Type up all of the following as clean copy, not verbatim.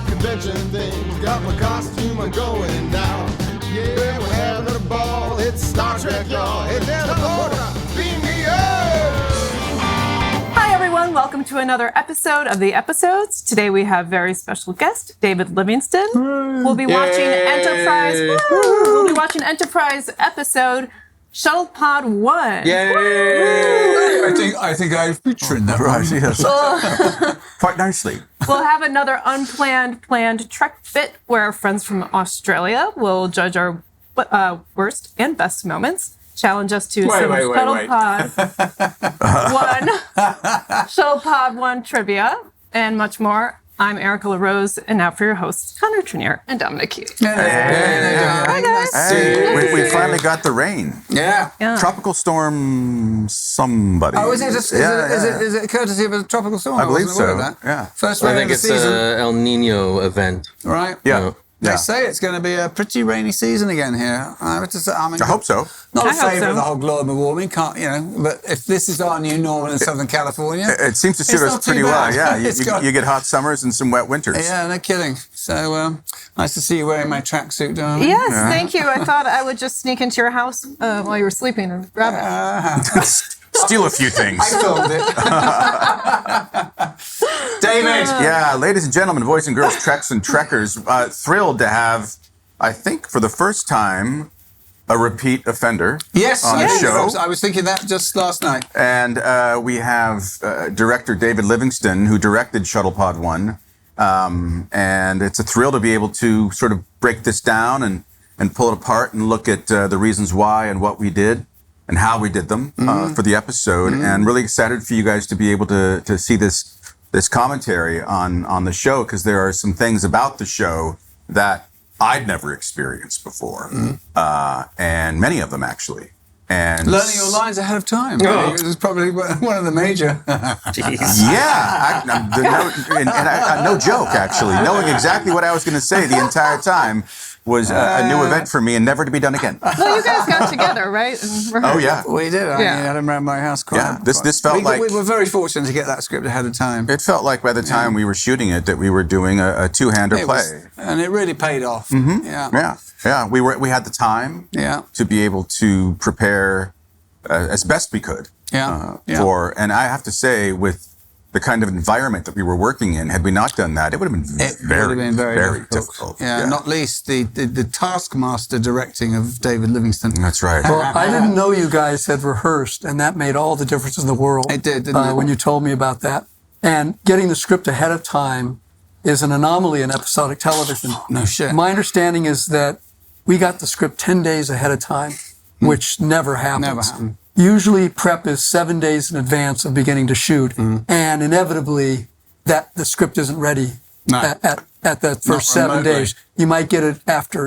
convention thing. Got my costume, I'm going now. Yeah, we're having a ball. It's Star Trek, y'all. Hey, down the border, beam me up! Hi, everyone. Welcome to another episode of The Episodes. Today we have very special guest, David Livingston. We'll be watching Enterprise. We'll be watching Enterprise episode Shuttlepod One. Yay! I think I've featured that. Right, yes. Quite nicely. We'll have another planned Trek Fit where friends from Australia will judge our worst and best moments. Challenge us to some Shuttlepod One trivia, and much more. I'm Erica LaRose, and now for your hosts, Connor Trenier and Dominic Hughes. Hi, guys. Hey, we finally got the rain. Yeah. Tropical storm somebody. Oh, is it courtesy of a tropical storm? I believe wasn't aware so. of that. Yeah. First I rain think of it's the season. an El Nino event. Right? Yeah. They say it's going to be a pretty rainy season again here. I hope so. Not I a hope favour so. of the whole global warming, but if this is our new normal in Southern California, It seems to suit it's us not too pretty well. bad. Yeah, you get hot summers and some wet winters. yeah, no kidding. So nice to see you wearing my tracksuit, darling. Yes, thank you. I thought I would just sneak into your house while you were sleeping and grab it. Steal a few things. I filmed it. David! Yeah, ladies and gentlemen, boys and girls, Treks and Trekkers, thrilled to have, I think, for the first time, a repeat offender Yes, on the show. I was thinking that just last night. And we have director David Livingston, who directed Shuttlepod One. And it's a thrill to be able to sort of break this down and pull it apart and look at the reasons why and what we did and how we did them for the episode. And really excited for you guys to be able to see this commentary on the show, because there are some things about the show that I'd never experienced before, and many of them actually. And Learning your lines ahead of time. It was probably one of the major. no joke, actually. Knowing exactly what I was going to say the entire time was a new event for me and never to be done again. Well, you guys got together, right? Oh, yeah. We did. I Yeah. had him around my house quite. Yeah, this felt like... We were very fortunate to get that script ahead of time. It felt like by the time we were shooting it that we were doing a two-hander play. And it really paid off. Yeah. We had the time to be able to prepare as best we could for, and I have to say, with the kind of environment that we were working in, had we not done that, it would have been very difficult. Yeah, not least the taskmaster directing of David Livingston. That's right. Well, I didn't know you guys had rehearsed, and that made all the difference in the world. It did, didn't it? When you told me about that. And getting the script ahead of time is an anomaly in episodic television. No shit. My understanding is that we got the script 10 days ahead of time, which never happens. Never happened. Usually prep is 7 days in advance of beginning to shoot, and inevitably that the script isn't ready at that first 7 days. You might get it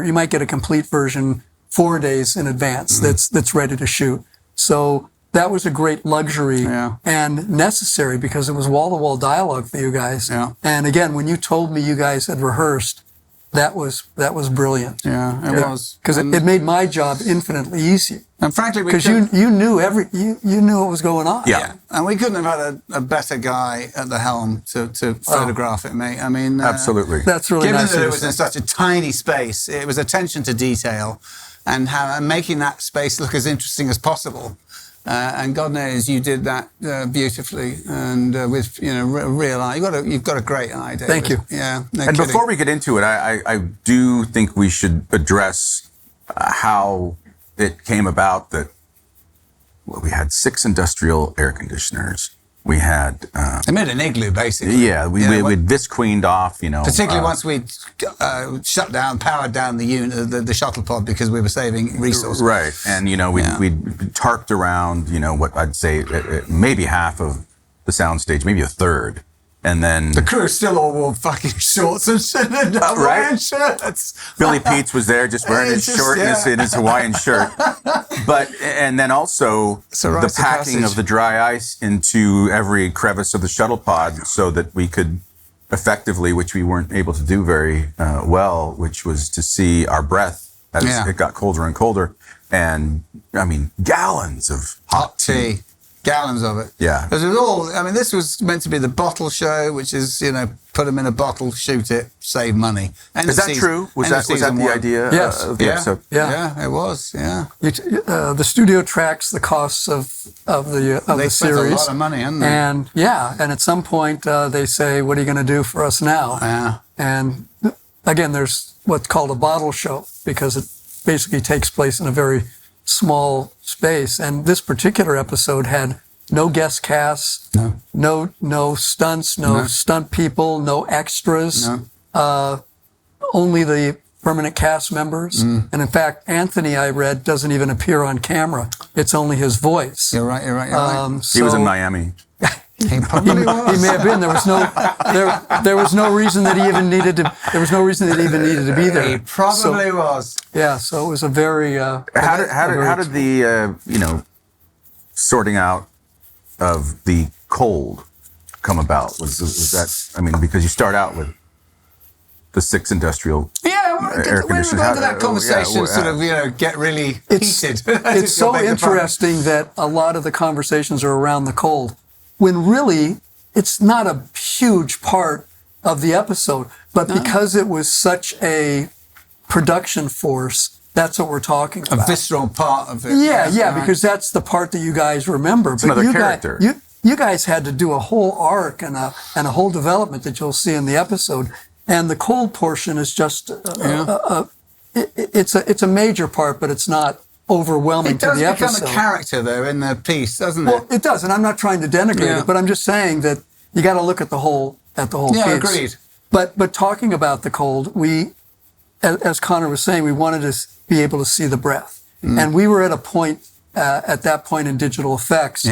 you might get a complete version 4 days in advance that's ready to shoot. So that was a great luxury and necessary, because it was wall-to-wall dialogue for you guys. Yeah. And again, when you told me you guys had rehearsed, that was brilliant. Yeah, it was. Because it made my job infinitely easier. And frankly, Because you knew you knew what was going on. Yeah. And we couldn't have had a better guy at the helm to photograph it, mate. I mean, Absolutely. That's really given nice. that of it you. was in such a tiny space, it was attention to detail, and making that space look as interesting as possible. And God knows you did that beautifully, and with real eye. You've got a great eye, David. Thank you. Yeah. No And kidding. before we get into it, I do think we should address how it came about that we had 6 industrial air conditioners. We had... They made an igloo, basically. we'd visqueened off, Particularly once we powered down the unit, the shuttlepod, because we were saving resources. Right. And, we'd tarped around, what I'd say, maybe half of the soundstage, maybe a third. And then... The crew still all wore fucking shorts and shit, and Hawaiian shirts. Billy Peets was there just wearing his short in his Hawaiian shirt. And then also the packing of the dry ice into every crevice of the shuttlepod so that we could effectively, which we weren't able to do very well, which was to see our breath as it got colder and colder. And, I mean, gallons of hot tea. gallons of it. Yeah. Because it was all, I mean, this was meant to be the bottle show, which is, put them in a bottle, shoot it, save money. Is that true? Was that the idea Yes. of the episode? Yeah, it was, yeah. The studio tracks the costs of the They spent series. a lot of money, haven't they? And and at some point they say, "What are you going to do for us now?" Yeah. And again, there's what's called a bottle show because it basically takes place in a very small space. And this particular episode had no guest casts, no stunts, no stunt people, no extras, only the permanent cast members. And in fact, Anthony, I read, doesn't even appear on camera. It's only his voice. You're right. He was in Miami. He probably was. He may have been. There was no reason that he even needed to. There was no reason that he even needed to be there. He probably was. Yeah. So it was a very. How did the sorting out of the cold come about? Was that? I mean, because you start out with the 6 industrial. Yeah, air we were conditioners. going to that conversation, get really heated. It's so interesting that a lot of the conversations are around the cold, when really it's not a huge part of the episode, but because it was such a production force, that's what we're talking about. A visceral part of it. Yeah, because that's the part that you guys remember. But another you character. You guys had to do a whole arc and a whole development that you'll see in the episode. And the cold portion is just it's a major part, but it's not overwhelming to the episode. It does become a character though in the piece, doesn't it? Well, it does, and I'm not trying to denigrate it, but I'm just saying that you got to look at the whole piece. Yeah, agreed. But talking about the cold, we, as Connor was saying, we wanted to be able to see the breath, and we were at a point at that point in digital effects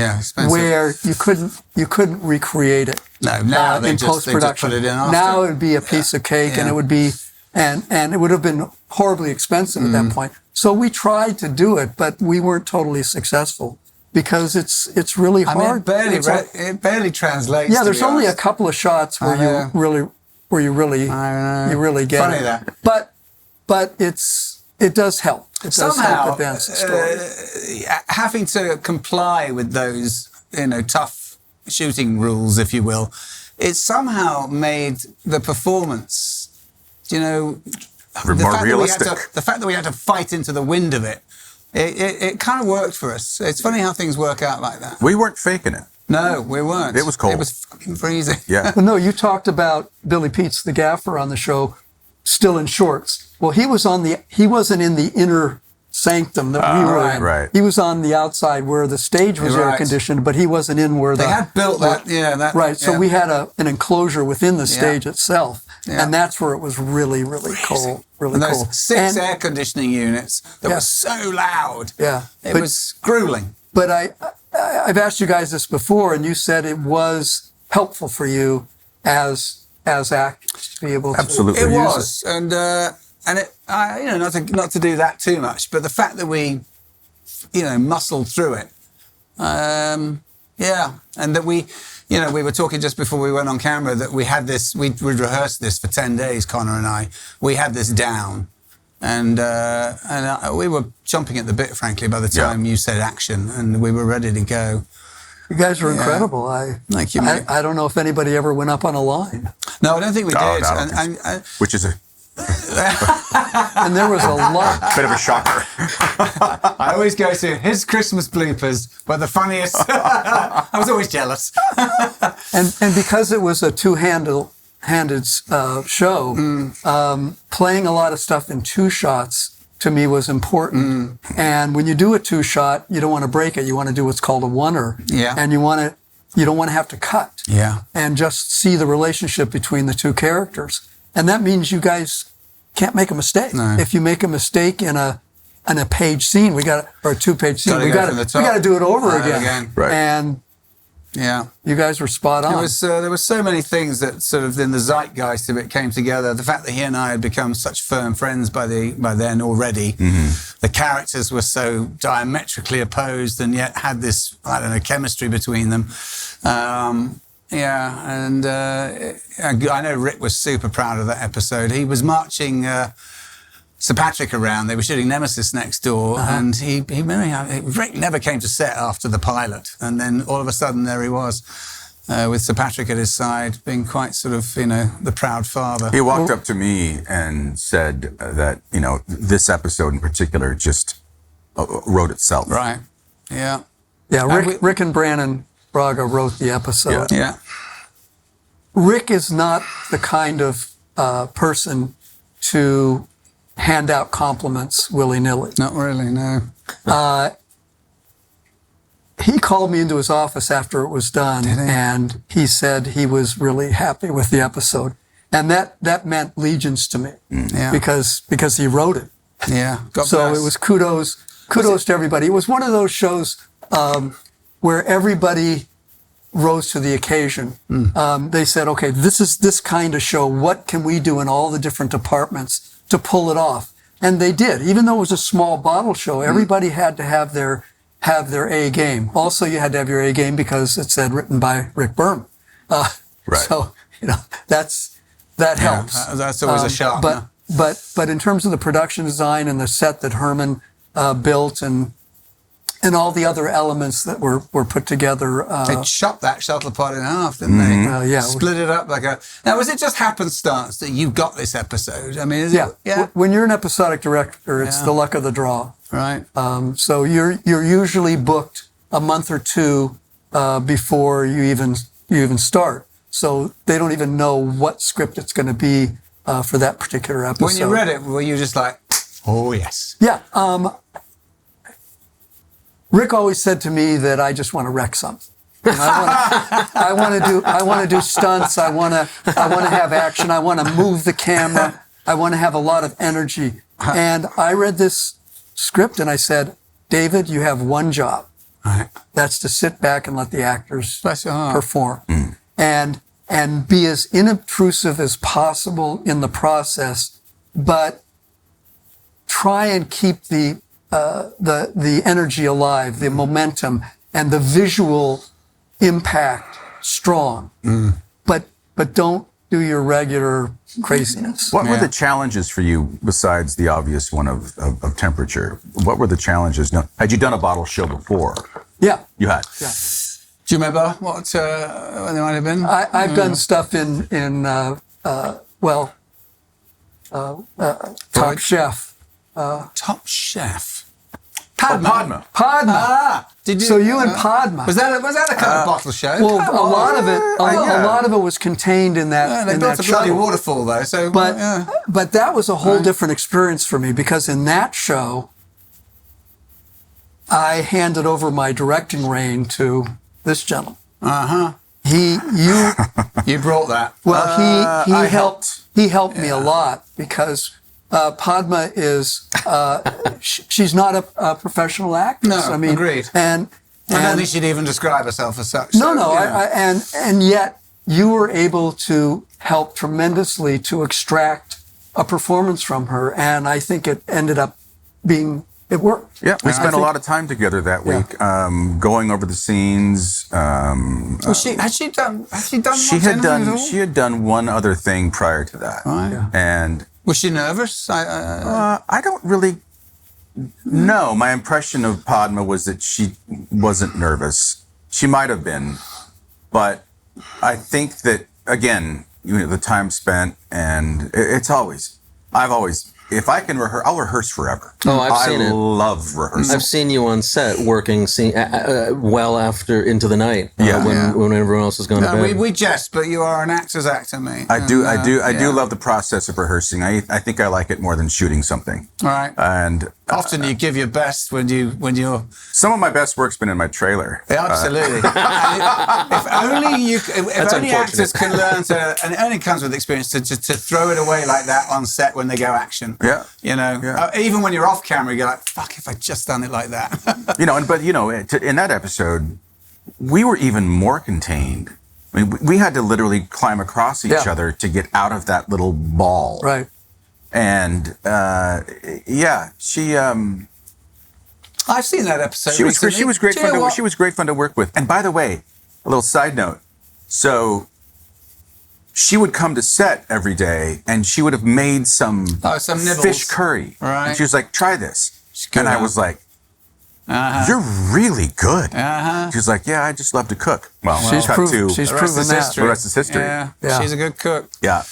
where you couldn't recreate it. No, now in post-production. They just put it in after. Now it would be a piece of cake, and it would be and it would have been horribly expensive at that point. So we tried to do it, but we weren't totally successul because it's really hard. I mean, it barely translates. Yeah, there's only a couple of shots where you really get funny it. That. But it does help. It does help advance the story. Having to comply with those, tough shooting rules, if you will, it somehow made the performance, more realistic. The fact that we had to fight into the wind of it kind of worked for us. It's funny how things work out like that. We weren't faking it. No, we weren't. It was cold. It was fucking freezing. Yeah. Well, no, you talked about Billy Peets, the gaffer on the show, still in shorts. Well, he wasn't in the inner sanctum that we were in. Right. He was on the outside where the stage was air conditioned, but he wasn't in where they had built that. Right. So we had an enclosure within the stage itself, and that's where it was really, really cold. Really and cold. Those 6 air conditioning units that were so loud. Yeah. It was grueling. But I've asked you guys this before, and you said it was helpful for you as actors to be able to Absolutely. It use was, and it, not to do that too much, but the fact that we, muscled through it, and that we were talking just before we went on camera that we had this, we'd rehearsed this for 10 days, Connor and I. We had this down, and we were chomping at the bit, frankly, by the time you said action, and we were ready to go. You guys were incredible. Thank you, mate. I don't know if anybody ever went up on a line. No, I don't think we did. I don't think so. Which is and there was a lot. bit of a shocker. I always go to his Christmas bloopers were the funniest. I was always jealous. and because it was a two-handed show, playing a lot of stuff in 2 shots to me was important. And when you do a 2-shot, you don't want to break it. You want to do what's called a oneer. Yeah. And you don't want to have to cut. Yeah. And just see the relationship between the 2 characters. And that means you guys can't make a mistake. No. If you make a mistake in a page scene, or a 2-page scene, we got to do it over again. Right. And you guys were spot on. There were so many things that sort of in the zeitgeist of it came together. The fact that he and I had become such firm friends by then already. Mm-hmm. The characters were so diametrically opposed and yet had this, chemistry between them. And I know Rick was super proud of that episode. He was marching Sir Patrick around. They were shooting Nemesis next door, and Rick never came to set after the pilot, and then all of a sudden there he was. With Sir Patrick at his side, being quite sort of, the proud father. He walked up to me and said that, this episode in particular just wrote itself. Right. Yeah. Yeah, Rick and Brannon Braga wrote the episode. Yeah. Rick is not the kind of person to hand out compliments willy-nilly. Not really, no. He called me into his office after it was done, and he said he was really happy with the episode. And that meant legions to me, because he wrote it. Yeah. God So bless. it was kudos to everybody. It was one of those shows where everybody rose to the occasion. They said, okay, this is this kind of show. What can we do in all the different departments to pull it off? And they did. Even though it was a small bottle show, everybody had to have their A game. Also, you had to have your A game because it said written by Rick Berman. Right. So, that helps. That's always a sharpener. But in terms of the production design and the set that Herman built and all the other elements that were put together. They chopped that Shuttlepod in half, didn't they? Yeah. Split it up like a... Now, was it just happenstance that you got this episode? I mean, is Yeah. it... Yeah. When you're an episodic director, it's the luck of the draw. Right. So you're usually booked a month or two before you even start. So they don't even know what script it's going to be for that particular episode. When you read it, were you just like, oh, yes? Yeah. Rick always said to me that I just want to wreck something. I want to do stunts. I want to have action. I want to move the camera. I want to have a lot of energy. And I read this script and I said, David, you have one job. Right. That's to sit back and let the actors Bless your heart. perform. And be as inobtrusive as possible in the process, but try and keep the energy alive, the momentum, and the visual impact strong. But don't do your regular craziness. What were the challenges for you besides the obvious one of temperature? What were the challenges? Now, had you done a bottle show before? Yeah. You had? Yeah. Do you remember what they might have been? I've done stuff in Top Chef. Top Chef. Padma. Padma. Did you? So you and Padma. Was that a kind of bottle show? Well, Come a on. lot of it was contained in that. They in built that a bloody shuttle. waterfall though. So, But that was a whole different experience for me because in that show, I handed over my directing rein to this gentleman. You brought that. Well, I he helped me a lot because Padma is she's not a professional actress. No, I mean, agreed. And I don't think she'd even describe herself as such. no, so, and yet you were able to help tremendously to extract a performance from her, and I think it ended up being. It worked. Yeah, we spent a lot of time together that week, going over the scenes. Had she done? She had done one other thing prior to that, and Was she nervous? I don't really know. My impression of Padma was that she wasn't nervous. She might have been, but I think that again, the time spent, and I've always. If I can rehearse, I'll rehearse forever. Oh, I've seen it. I love rehearsing. I've seen you on set working well after into the night when everyone else has gone to bed. We jest, but you are an actor's actor, mate. I do love the process of rehearsing. I think I like it more than shooting something. Right. And often you give your best when you're. Some of my best work's been in my trailer. Yeah, absolutely. If only actors can learn to, and it only comes with experience to throw it away like that on set when they go action. Yeah. Even when you're off camera, you're like, fuck, if I just done it like that. In that episode, we were even more contained. I mean, we had to literally climb across each other to get out of that little ball. Right. And she. I've seen that episode. She was great fun. What? She was great fun to work with. And by the way, a little side note. So, she would come to set every day and she would have made some nibbles. fish curry. Right. And she was like, try this. good, And I huh? was like, you're really good. She was like, yeah, I just love to cook. Well, She's cut proven, to she's The rest proven is that. history. the rest is history. Yeah. Yeah. She's a good cook. Yeah.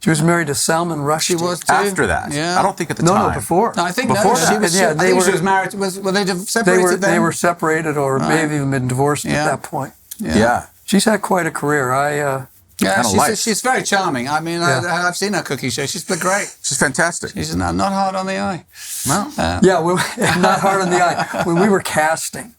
She was married to Salman Rushdie. She was too. After that. Yeah. I don't think at the No, time. no, before. No, I think Before no, that. she was. Yeah, I they think were- she was married. Were they separated then? They were separated or maybe even been divorced Yeah. at that point. Yeah. She's had quite a career. Yeah, life. she's very charming. I mean, Yeah. I've seen her cooking show. She's great. She's fantastic. She's not hard on the eye. No. Not hard on the eye. When we were casting,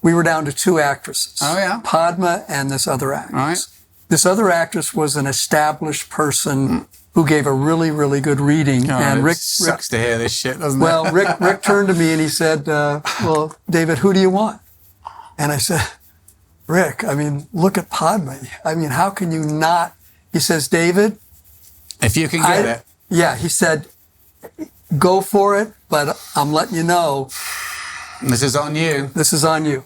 we were down to 2 actresses. Oh, yeah? Padma and this other actress. Right. This other actress was an established person who gave a really, really good reading. and it Rick sucks to hear this shit, doesn't Well, it? Rick turned to me and he said, well, David, who do you want? And I said, Rick, I mean, look at Padma. I mean, how can you not? He says, David. If you can get it. Yeah, he said, go for it, but I'm letting you know, This is on you. this is on you.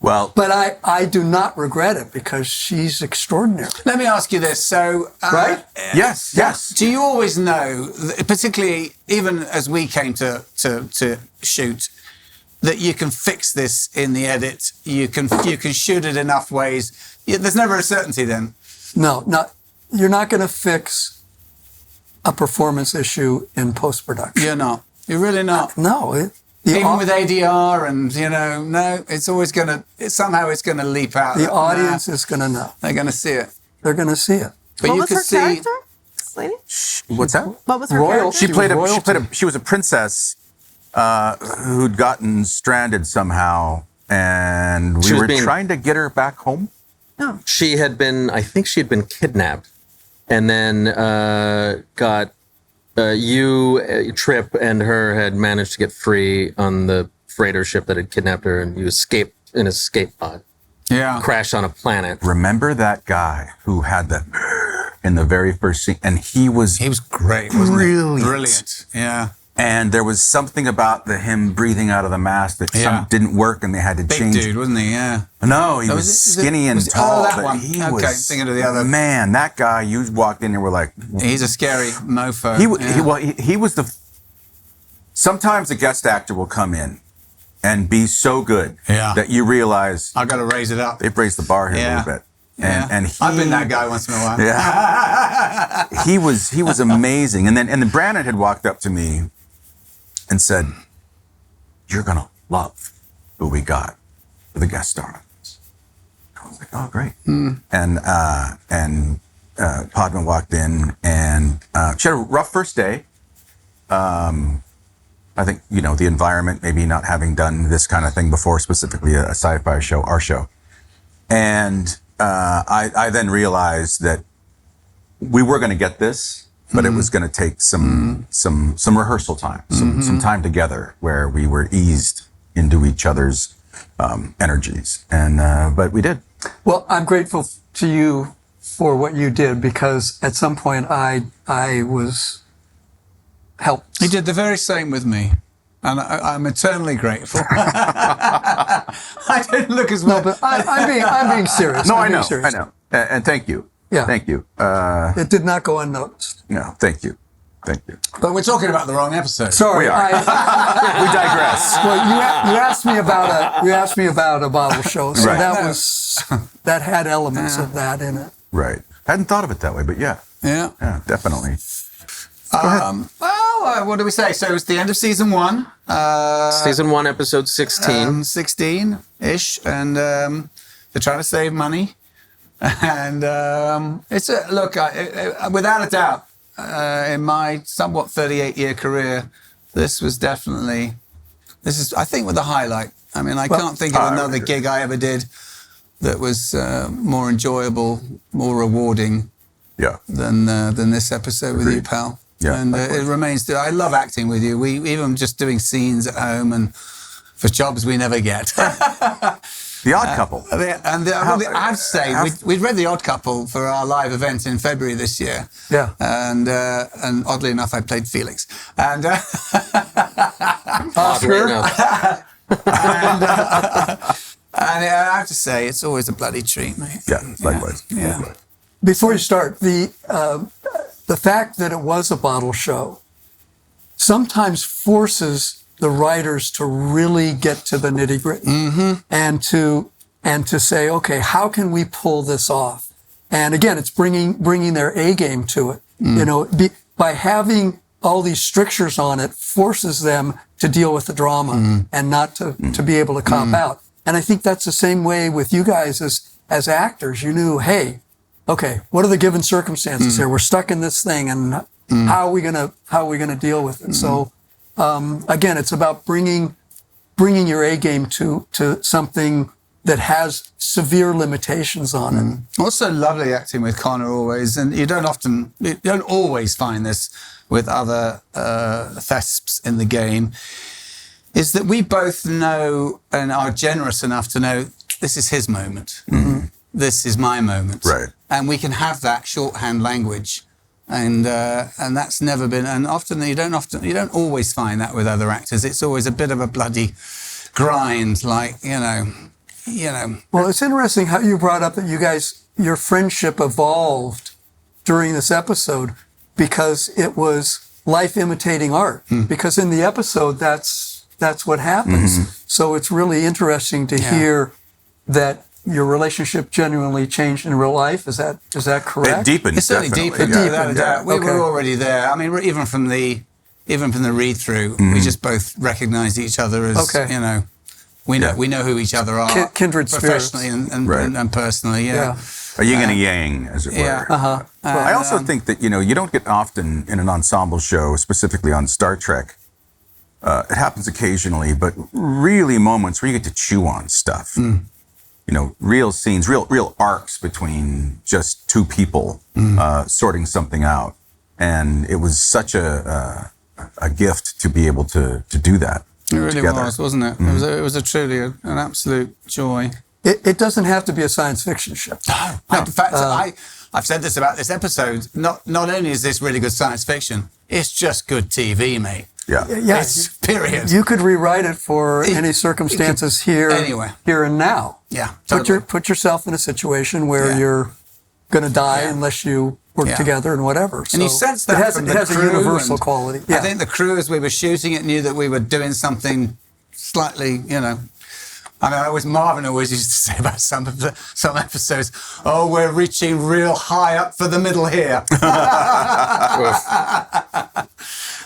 Well, But I do not regret it because she's extraordinary. Let me ask you this. So, Right? yes. do you always know, particularly even as we came to shoot, that you can fix this in the edit? You can shoot it enough ways. There's never a certainty then. No, you're not going to fix a performance issue in post-production. You're not. You're really not. No. Even with ADR and, no, it's always somehow it's going to leap out. The audience is going to know. They're going to see it. They're going to see it. But What you was could her see. character? This lady? What's that? What was her Royal. character? She was played royalty. she was a princess who'd gotten stranded somehow, and She we was were being- trying to get her back home. I think she had been kidnapped, and then Trip and her had managed to get free on the freighter ship that had kidnapped her, and you escaped in a escape pod, Yeah. crashed on a planet. Remember that guy who had the in the very first scene, and he was great, wasn't he? Brilliant. Brilliant. Yeah. and there was something about him breathing out of the mask that Yeah. didn't work, and they had to Big change. dude, wasn't he? Yeah. No, he Oh, was is it- skinny and was- tall. that but one. He Okay, was, thinking of the other. Man, that guy, you walked in and were like, He's a scary mofo. he was the. Sometimes a guest actor will come in and be so good Yeah. that you realize I got to raise it up. they've raised the bar here a little bit. And he, I've been that guy once in a while. Yeah, he was amazing. And then Brandon had walked up to me and said, "You're gonna love who we got for the guest star." I was like, "Oh, great!" And Podman walked in, and she had a rough first day. I think the environment, maybe not having done this kind of thing before, specifically a sci-fi show, our show, and I then realized that we were going to get this, but it was going to take some rehearsal time, some time together where we were eased into each other's energies, and but we did. Well, I'm grateful to you for what you did because at some point I was helped. He did the very same with me. And I'm eternally grateful. I didn't look as well. No, but I'm being serious. No, I'm I being know, serious. I know, and thank you. Yeah. Thank you. It did not go unnoticed. No, thank you. Thank you. But we're talking about the wrong episode. Sorry, We are. We digress. well, you asked me about a bottle show, so Right. that had elements of that in it. Right. Hadn't thought of it that way, but yeah, definitely. What do we say? So it's the end of season 1. Season 1, episode 16. 16-ish. And they're trying to save money. And it's a look, without a doubt, in my somewhat 38-year career, this is, I think, with the highlight. I mean, I can't think of another gig I ever did that was more enjoyable, more rewarding than this episode with you, pal. Yeah, and it remains. I love acting with you. We even just doing scenes at home and for jobs we never get. The Odd Couple. And I have to say, we'd read The Odd Couple for our live event in February this year. Yeah. And oddly enough, I played Felix. And Oscar. and I have to say, it's always a bloody treat, mate. Yeah, likewise. Yeah. Likewise. before you start, the fact that it was a bottle show sometimes forces the writers to really get to the nitty gritty and to say, okay, how can we pull this off? And again, it's bringing their A game to it. You know, by having all these strictures on it forces them to deal with the drama and not to be able to cop out. And I think that's the same way with you guys as actors. You knew, hey, okay, what are the given circumstances here? We're stuck in this thing, and how are we gonna deal with it? So again, it's about bringing your A game to something that has severe limitations on it. Also, lovely acting with Connor always, and you don't always find this with other thesps in the game. Is that we both know and are generous enough to know this is his moment, this is my moment, Right. and we can have that shorthand language, and that's never been. And often you don't always find that with other actors. It's always a bit of a bloody grind, like you know. Well, it's interesting how you brought up that your friendship evolved during this episode because it was life imitating art. Because in the episode, that's what happens. So it's really interesting to hear that your relationship genuinely changed in real life. Is that correct? It deepened. It's certainly definitely. deepened. Yeah. Without a doubt. We were already there. I mean, even from the read through, we just both recognised each other as we know who each other are, Kindred spirits. professionally and personally. Yeah. A yin and a yang, as it were. Yeah. I also think that you don't get often in an ensemble show, specifically on Star Trek. It happens occasionally, but really moments where you get to chew on stuff. Real scenes, real arcs between just two people sorting something out, and it was such a gift to be able to do that. It really together. was, wasn't it? It was a truly an absolute joy. It doesn't have to be a science fiction show. No. In fact, I've said this about this episode. Not only is this really good science fiction, it's just good TV, mate. Yeah. It's period. You could rewrite it for any circumstances here and now. Yeah, totally. Put yourself in a situation where you're going to die unless you work together and whatever. And you sense that it has a universal quality. Yeah. I think the crew, as we were shooting it, knew that we were doing something slightly, I mean, Marvin always used to say about some episodes, oh, we're reaching real high up for the middle here.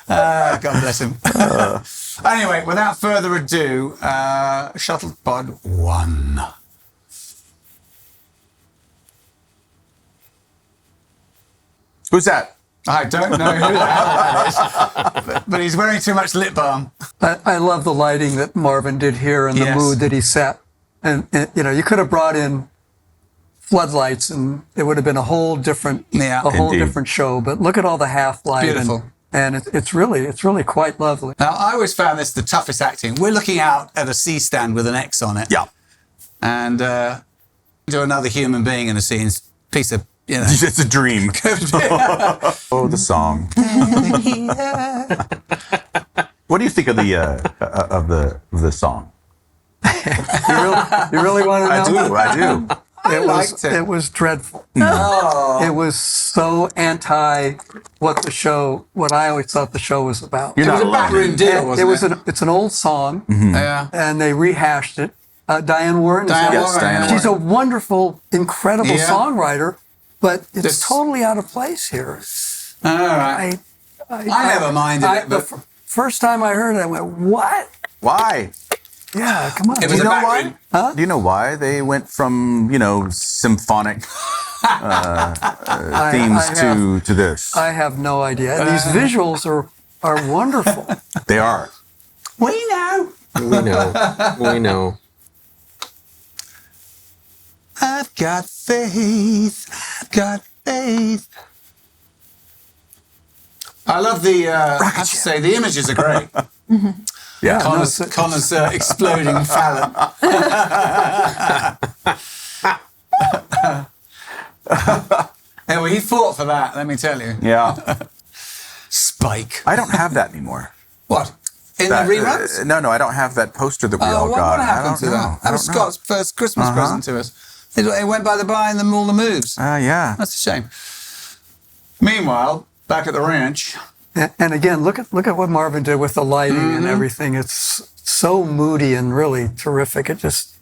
God bless him. Anyway, without further ado, Shuttlepod One. Who's that? I don't know who the hell that is, but he's wearing too much lip balm. I love the lighting that Marvin did here and the mood that he set. And you could have brought in floodlights and it would have been a whole different different show. But look at all the half light. Beautiful. And it's really quite lovely. Now, I always found this the toughest acting. We're looking out at a C stand with an X on it. Yeah. And do another human being in a scene, piece of, It's a dream. Oh, the song. What do you think of the song? You really want to know? I do. It was dreadful. It was so anti what I always thought the show was about. It was a backroom deal, wasn't it? It's an old song, Yeah. and they rehashed it. Diane Warren. Diane She's a Warren. wonderful, incredible Yeah. songwriter, but it's totally out of place here. All right. I never minded it, but the first time I heard it, I went, "What? Why? Yeah, come on." it was you a know backroom. Do you know why they went from symphonic themes to this? I have no idea. And these visuals are wonderful. They are. We know. We know. I've got faith. I've got faith. I love the. I have to say the images are great. Yeah. Connor's exploding Fallon. Yeah, well, he fought for that. Let me tell you. Yeah. Spike. I don't have that anymore. What? In That, the reruns? No, I don't have that poster that we all got. What happened to I don't know. that? That was Scott's first Christmas present to us. It went by in all the moves. Yeah. That's a shame. Meanwhile, back at the ranch. And again, look at what Marvin did with the lighting and everything. It's so moody and really terrific. It's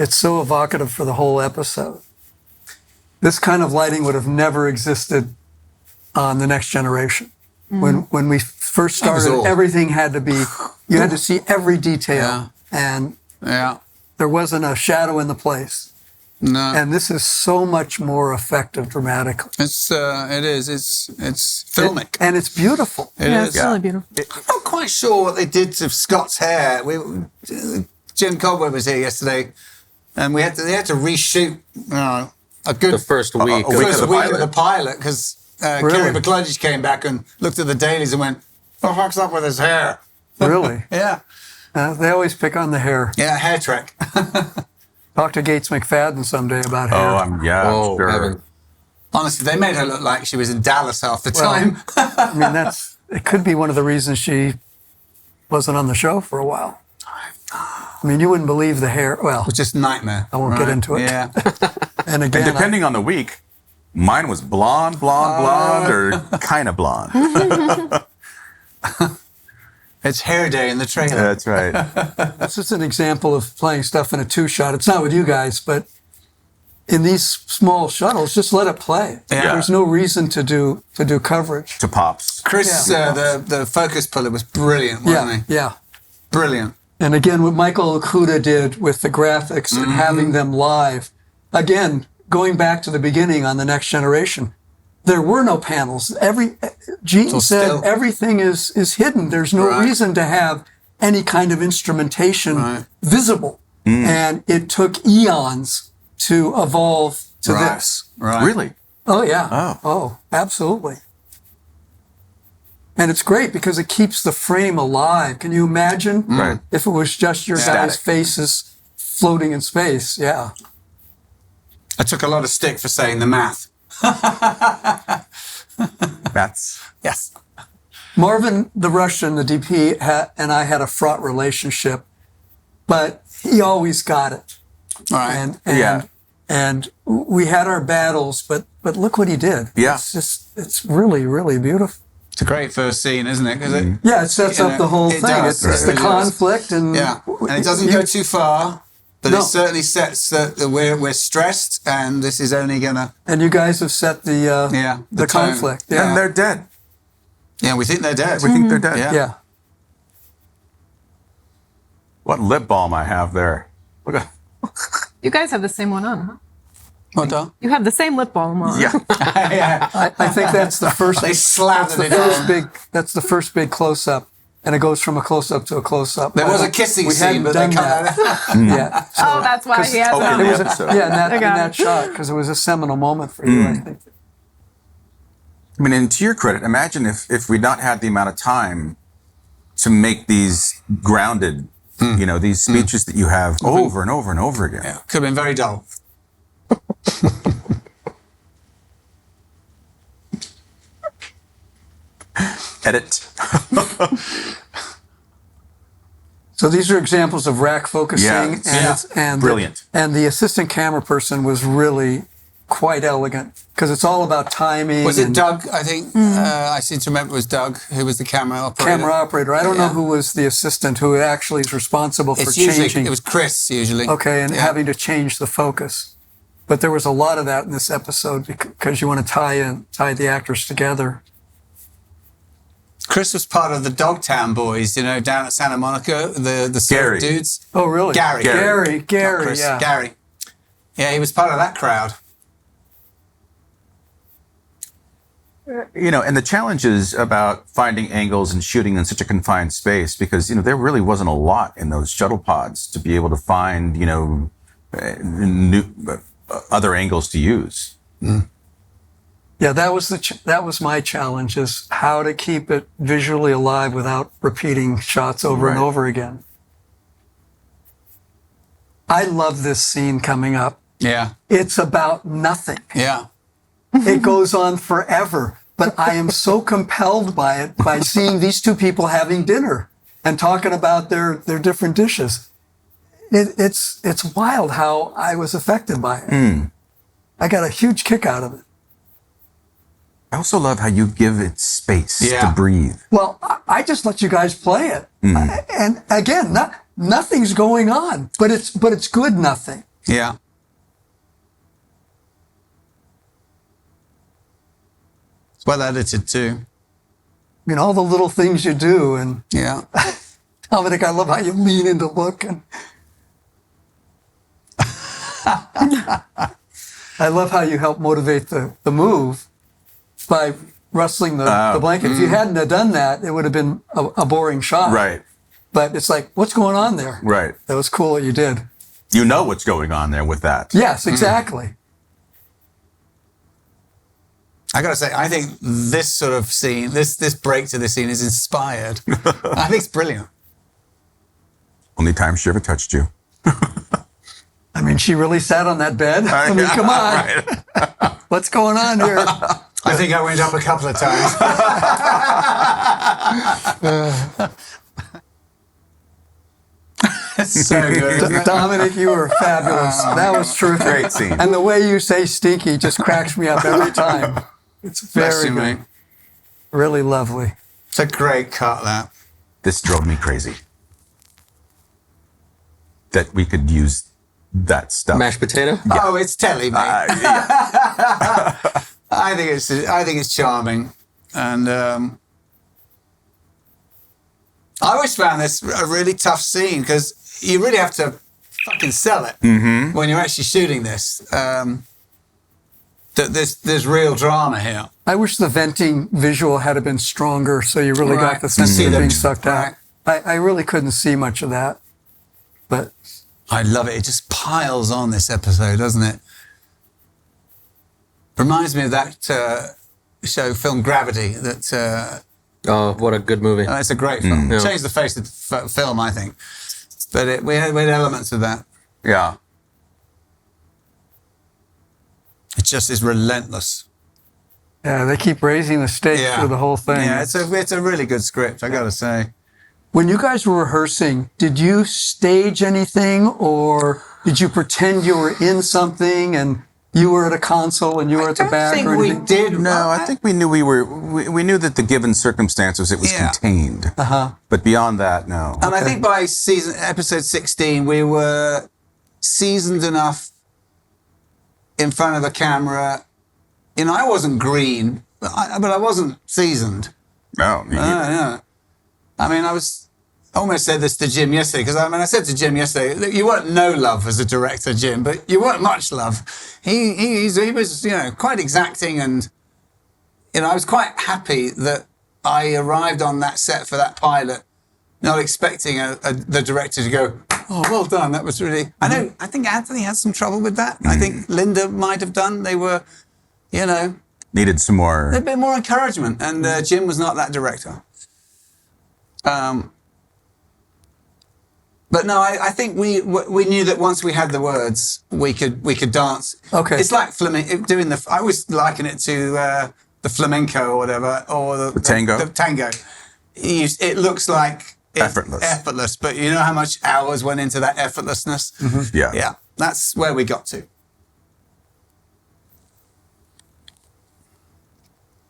so evocative for the whole episode. This kind of lighting would have never existed on The Next Generation. When we first started, everything had to be, you had to see every detail, and there wasn't a shadow in the place. No. And this is so much more effective dramatically. It is. It's filmic. And it's beautiful. It is. It's really beautiful. I'm not quite sure what they did to Scott's hair. Jim Caldwell was here yesterday, and they had to reshoot a good The first week. of the pilot because Kerry McCludge came back and looked at the dailies and went, "What the fuck's up with his hair?" Really? Yeah. They always pick on the hair. Yeah, hair trick. Talk to Gates McFadden someday about hair. Oh, sure. heaven. Honestly, they made her look like she was in Dallas half the time. I mean, it could be one of the reasons she wasn't on the show for a while. I mean, you wouldn't believe the hair. Well, It's just nightmare. I won't get into it. Yeah. And again, And depending on the week, mine was blonde, or kind of blonde. It's hair day in the trailer. That's right. this is an example of playing stuff in a two-shot. It's not with you guys, but in these small shuttles, just let it play. Yeah. There's no reason to do coverage. To pops. Chris, the focus puller was brilliant, wasn't he? Yeah. Brilliant. And again, what Michael Okuda did with the graphics and having them live, again, going back to the beginning on The Next Generation, there were no panels. Gene said still. everything is hidden. There's no reason to have any kind of instrumentation visible. And it took eons to evolve to this. Right. Really? Oh, yeah. Oh, absolutely. And it's great because it keeps the frame alive. Can you imagine if it was just your guys' faces floating in space? Yeah. I took a lot of stick for saying the math. Yes. Marvin, the Russian, the DP, and I had a fraught relationship, but he always got it. Right. And we had our battles, but look what he did. Yeah. It's really, really beautiful. It's a great first scene, isn't it? Because Yeah, it sets up the whole thing. does. It's It the really does. conflict and and it doesn't go too far, but No. it certainly sets that we're stressed, and this is only gonna. And you guys have set the the tone. conflict. Yeah. And they're dead. Yeah, we think they're dead. We think they're dead. Yeah. What lip balm I have there. Look at. You guys have the same one on, huh? What, Don? You have the same lip balm on. Yeah. Yeah. I think that's the first. They slathered it on. That's the first big close up, and it goes from a close up to a close up. There was a kissing we scene, hadn't but they done cut that. that out. Yeah. So, Oh, that's why he has it in on. the it was episode. in that, I in got that it. shot because it was a seminal moment for you. I think. I mean, and to your credit, imagine if we'd not had the amount of time to make these grounded, these speeches that you have over and over and over again. Yeah, could have been very dull. Edit. So these are examples of rack focusing, Yeah. and Brilliant. And the assistant camera person was really quite elegant because it's all about timing. Was it and Doug? I think I seem to remember it was Doug who was the camera operator. camera operator? I don't know Yeah. who was the assistant who actually is responsible for It's usually changing. it was Chris usually. Okay, and Yeah. having to change the focus. But there was a lot of that in this episode because you want to tie the actors together. Chris was part of the Dogtown Boys, down at Santa Monica, the surf Gary. dudes. Oh, really? Gary. Gary, Not Chris, yeah. Gary. Yeah, he was part of that crowd. And the challenges about finding angles and shooting in such a confined space, because, there really wasn't a lot in those shuttle pods to be able to find, new other angles to use. Yeah, that was my challenge, is how to keep it visually alive without repeating shots over and Right. over again. I love this scene coming up. Yeah, It's about nothing. yeah. It goes on forever, but I am so compelled by it, by seeing these two people having dinner and talking about their different dishes. it's wild how I was affected by it. I got a huge kick out of it. I also love how you give it space to breathe. Well, I just let you guys play it, and again, nothing's going on, but it's good nothing. Yeah. It's well edited too. I mean, all the little things you do, and Yeah. Dominic, I love how you lean in to look, and I love how you help motivate the move by rustling the blanket. If you hadn't have done that, it would have been a boring shot. Right. But it's like, what's going on there? Right. That was cool what you did. You know what's going on there with that. Yes, exactly. I gotta say, I think this sort of scene, this break to this scene is inspired. I think it's brilliant. Only time she ever touched you. I mean, she really sat on that bed. I mean, come on. What's going on here? I think I went up a couple of times. It's so good. Isn't it? Dominic, you were fabulous. That was terrific. Great scene. And the way you say stinky just cracks me up every time. It's Bless very you, good. mate. Really lovely. It's a great cut, that. This drove me crazy. That we could use that stuff. Mashed potato? Oh, it's telly, mate. Yeah. I think it's charming, and I always found this a really tough scene because you really have to fucking sell it when you're actually shooting this. That there's real drama here. I wish the venting visual had been stronger so you really got the sense See of them. being sucked out. I really couldn't see much of that. But I love it. It just piles on this episode, doesn't it? Reminds me of that film Gravity. Oh, what a good movie. It's a great film. Yeah. Changed the face of the film, I think. But we had elements of that. Yeah. It just is relentless. yeah, they keep raising the stakes through the whole thing. Yeah, it's a really good script, I gotta say. When you guys were rehearsing, did you stage anything or did you pretend you were in something and you were at a console and you were at the back? I think or we anything? did. No, I think we knew we knew that the given circumstances it was contained. But beyond that, no. And I think by episode 16, we were seasoned enough in front of a camera. You know, I wasn't green, but I wasn't seasoned. No, me neither. Yeah. I mean, I almost said this to Jim yesterday, because I said to Jim yesterday, look, you weren't no love as a director, Jim, but you weren't much love. He was, quite exacting, and, I was quite happy that I arrived on that set for that pilot, not expecting the director to go, oh, well done, that was really... I think Anthony had some trouble with that. I think Linda might have done. They were, Needed some more. a bit more encouragement, and Jim was not that director. But no, I think we knew that once we had the words, we could dance. Okay. It's like doing I always liken it to the flamenco or whatever, or the tango. The tango. It looks like effortless, but you know how much hours went into that effortlessness. Yeah. Yeah, that's where we got to.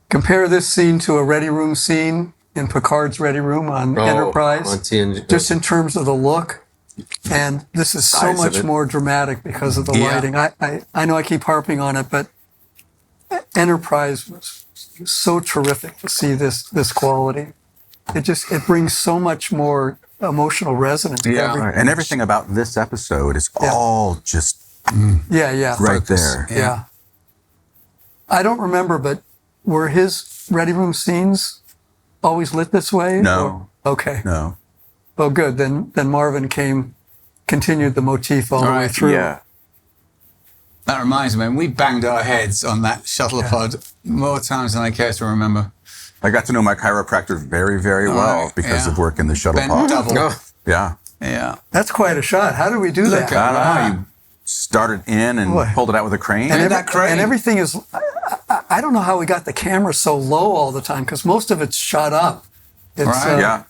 Compare this scene to a Ready Room scene in Picard's Ready Room on Enterprise, on TNG. just in terms of the look. And this is so Size of much it. more dramatic because of the lighting. I know I keep harping on it, but Enterprise was so terrific to see this quality. It brings so much more emotional resonance. to everything. And everything about this episode is all just Yeah. right there. Yeah. I don't remember, but were his Ready Room scenes always lit this way? No. Okay. No. Oh, good. Then Marvin continued the motif all the way through. Yeah. That reminds me, we banged our heads on that shuttlepod more times than I care to remember. I got to know my chiropractor very, very well because of work in the shuttle Bent pod. double. Oh, Yeah. Yeah. That's quite a shot. How did we do that? I don't know how you started in and Boy. pulled it out with a crane. And, that crane. and everything is, I don't know how we got the camera so low all the time because most of it's shot up. It's, Right. Yeah.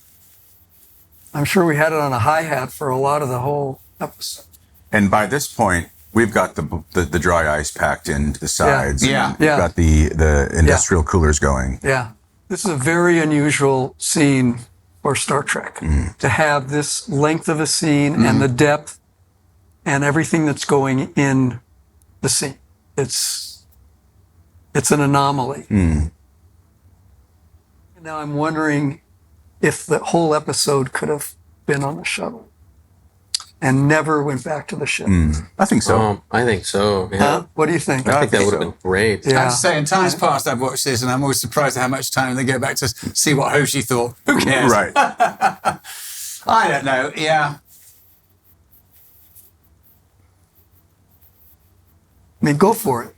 I'm sure we had it on a hi-hat for a lot of the whole episode. And by this point, we've got the dry ice packed into the sides. Yeah. And we've got the industrial coolers going. Yeah. This is a very unusual scene for Star Trek to have this length of a scene and the depth and everything that's going in the scene. It's an anomaly. Now I'm wondering if the whole episode could have been on the shuttle and never went back to the ship. I think so. I think so. Yeah. Huh? What do you think? I think that would have been great. I Yeah. have to say, in times past, I've watched this, and I'm always surprised at how much time they go back to see what Hoshi thought. Who cares? Right. I don't know. Yeah. I mean, go for it.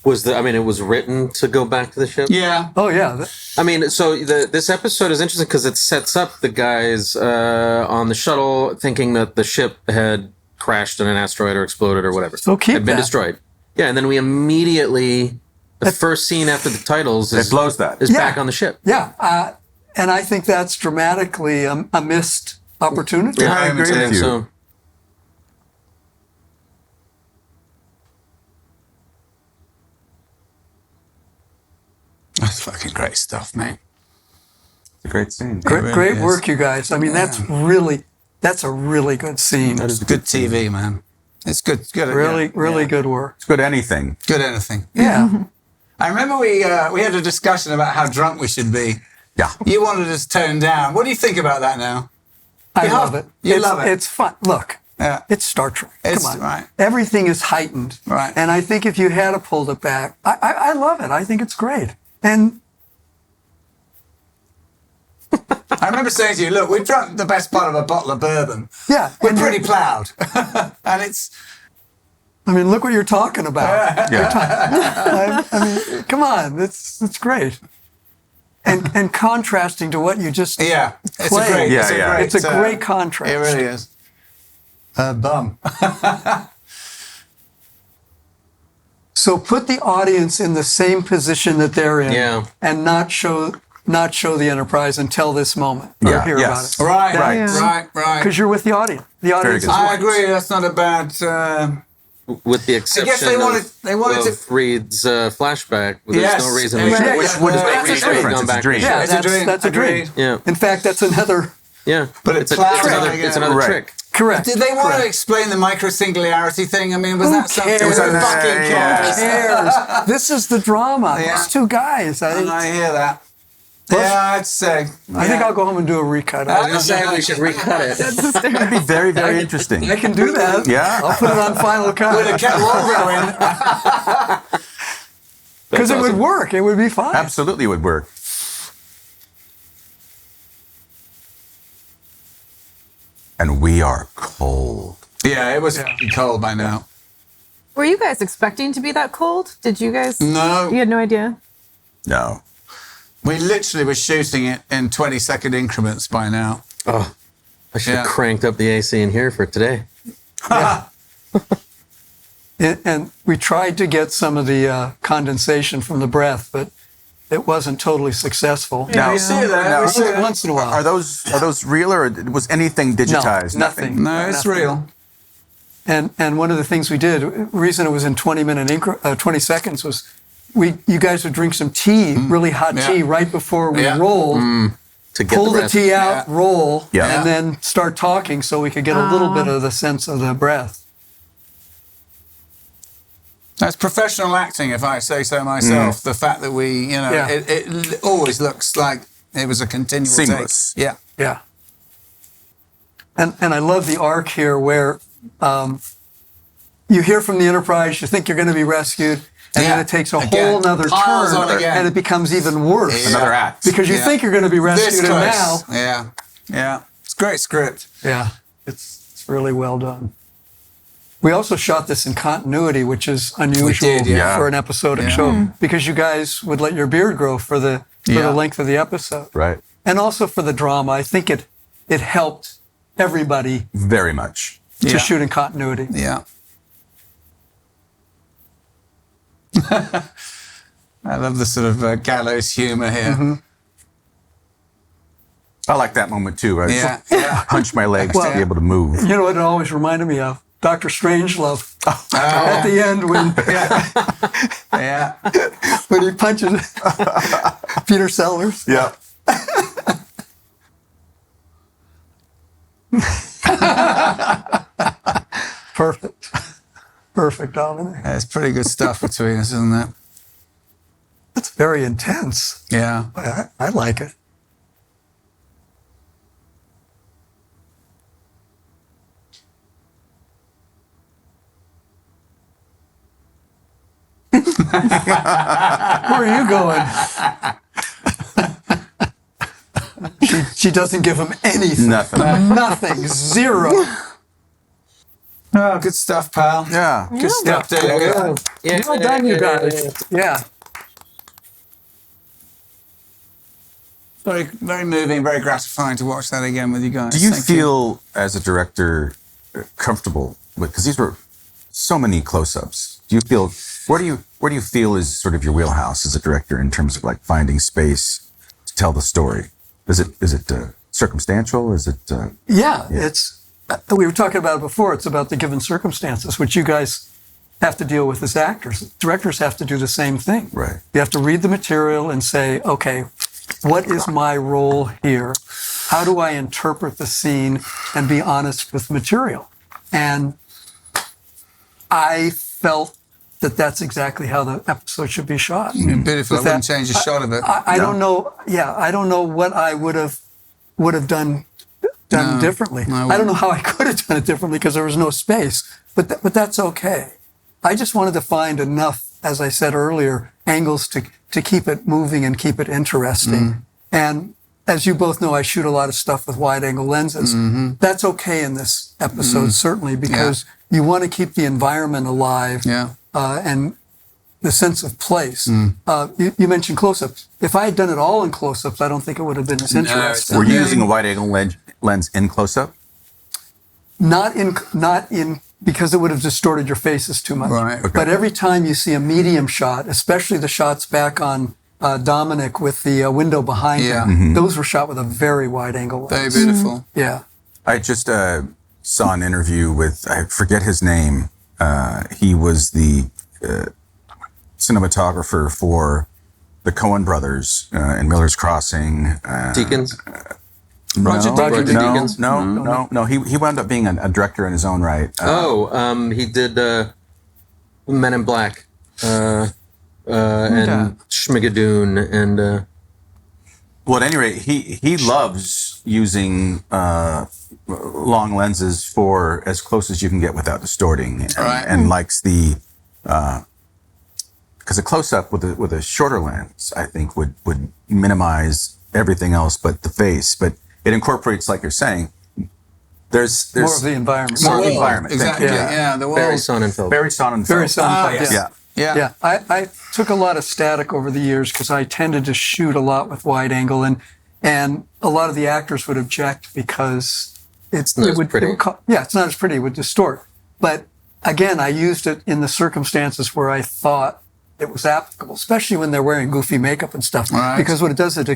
It was written to go back to the ship? Yeah. Oh, yeah. I mean, so this episode is interesting because it sets up the guys on the shuttle thinking that the ship had crashed in an asteroid or exploded or whatever. So keep had been that. destroyed. Yeah, and then we immediately, the first scene after the titles It blows that. is Yeah. back on the ship. Yeah. And I think that's dramatically a missed opportunity. I agree I with think you. so. That's fucking great stuff, mate. It's a great scene. Great, really great is. work, you guys. I mean, that's a really good scene. It's good TV, man. It's good. It's good. Really good work. It's good anything. Good anything. Yeah. I remember we had a discussion about how drunk we should be. Yeah. You wanted us to tone down. What do you think about that now? I Yeah. love it. You It's- love it. It's fun. Look, Yeah. it's Star Trek. It's- Come on. right. Everything is heightened. Right. And I think if you had pulled it back, I love it. I think it's great. And I remember saying to you, look, we've drunk the best part of a bottle of bourbon. yeah. We're and pretty proud. And it's, I mean, look what you're talking about. Yeah. I mean, come on. It's great. And contrasting to what you just yeah, it's Play. a great, Yeah, it's a yeah. great, It's a great contrast. It really is. Bum. So put the audience in the same position that they're in, Yeah. and not show the Enterprise until this moment or Yeah, hear yes. about it. Right, Right. right, right. Because you're with the audience. The audience is good. I watching. agree. That's not a bad. With the exception they wanted of Reed's flashback, there's Yes. no reason Yeah, we should. yeah, Which would yeah. make That's any a dream. difference. Gone It's a back. dream. Yeah, It's a dream. that's a dream. Agreed. Yeah, In fact, that's another yeah. But it's, it's it's plowed another, again. it's another Right. trick. correct. Did they want to Correct. explain the micro-singularity thing? I mean, was that something? cares? Who fucking cares? Who cares? This is the drama. Yeah. These two guys. And I hear that. Plus- Yeah, I'd say. I think I'll go home and do a recut. I I'm saying we should recut it. It'd be very, very interesting. I can do that. Yeah. I'll put it on Final Cut. With a Ken Waldo in. Because it would awesome. work. It would be fine. Absolutely would work. And we are cold. Yeah, it was cold by now. Were you guys expecting to be that cold? Did you guys? No. You had no idea? No. We literally were shooting it in 20-second increments by now. Oh, I should have Yeah. cranked up the AC in here for today. And we tried to get some of the condensation from the breath, but it wasn't totally successful. Yeah, we see that. We see that. Once in a while. Are those real or was anything digitized? nothing. No, it's Nothing. real. And one of the things we did, the reason it was in 20 seconds was you guys would drink some tea, really hot Yeah. tea right before we Yeah. rolled, To get pull the the breath. tea out, Yeah. roll, Yeah. and then start talking so we could get a little bit of the sense of the breath. That's professional acting, if I say so myself. The fact that we, Yeah. it always looks like it was a continual Seamless. take. Yeah. Yeah. And I love the arc here where you hear from the Enterprise, you think you're going to be rescued, and then Yeah. it takes a Again. whole nother Piles on turn, again. and it becomes even worse. Yeah. Another act. Because you Yeah. think you're going to be This rescued, and close. now, Yeah. Yeah. It's great script. yeah, it's really well done. We also shot this in continuity, which is unusual did, yeah. for an episodic Yeah. show, because you guys would let your beard grow for the Yeah. length of the episode, Right. and also for the drama. I think it helped everybody Very much. to Yeah. shoot in continuity. Yeah. I love the sort of gallows humor here. I like that moment too. I Yeah. punch my legs to be able to move. You know what it always reminded me of? Dr. Strangelove. At the end when Yeah. when he punches Peter Sellers. Yeah. Perfect, Dominic. It's pretty good stuff between us, isn't it? It's very intense. Yeah. I like it. Where are you going? She doesn't give him anything. Nothing. Zero. Oh, good stuff, pal. Yeah. Good stuff, David. Yeah. Well done, you guys. Yeah. Very, very moving, very gratifying to watch that again with you guys. Do you Thank feel, as a director, comfortable with? Because these were so many close-ups. Do you feel? Where do you feel is sort of your wheelhouse as a director in terms of like finding space to tell the story? Is it circumstantial? Is it? Yeah, it's. We were talking about it before. It's about the given circumstances, which you guys have to deal with as actors. Directors have to do the same thing. Right. You have to read the material and say, okay, what is my role here? How do I interpret the scene and be honest with material? And I felt that that's exactly how the episode should be shot. Beautiful. I With wouldn't that- change a shot of it. I don't know. Yeah, I don't know what I would have done differently. No, I I don't know how I could have done it differently because there was no space. But that's okay. I just wanted to find enough, as I said earlier, angles to keep it moving and keep it interesting. And as you both know, I shoot a lot of stuff with wide-angle lenses. That's okay in this episode, certainly, because you want to keep the environment alive. Yeah. And the sense of place. You mentioned close-ups. If I had done it all in close-ups, I don't think it would have been as interesting. Were you using a wide-angle lens in close-up? Not in, because it would have distorted your faces too much. Right. Okay. But every time you see a medium shot, especially the shots back on Dominic with the window behind him, those were shot with a very wide-angle Very lens. beautiful. Yeah. I just saw an interview with, I forget his name. He was the cinematographer for the Coen brothers in Miller's Crossing. Deacons? Roger Deakins? No. He wound up being a director in his own right. He did Men in Black and Schmigadoon and... Well, at any rate, he loves using long lenses for as close as you can get without distorting, and likes the because a close up with a shorter lens, I think would minimize everything else but the face, but it incorporates, like you're saying, there's More of the environment. More of the environment. Exactly. Thank you. Yeah. The world. Barry Sonnenfeld. Very Sonnenfeld. Very Sonnenfeld, yes. yeah. Yeah. Yeah, I took a lot of static over the years because I tended to shoot a lot with wide angle, and a lot of the actors would object because it's not as pretty. it's not as pretty. It would distort. But again, I used it in the circumstances where I thought it was applicable, especially when they're wearing goofy makeup and stuff. Right. Because what it does, it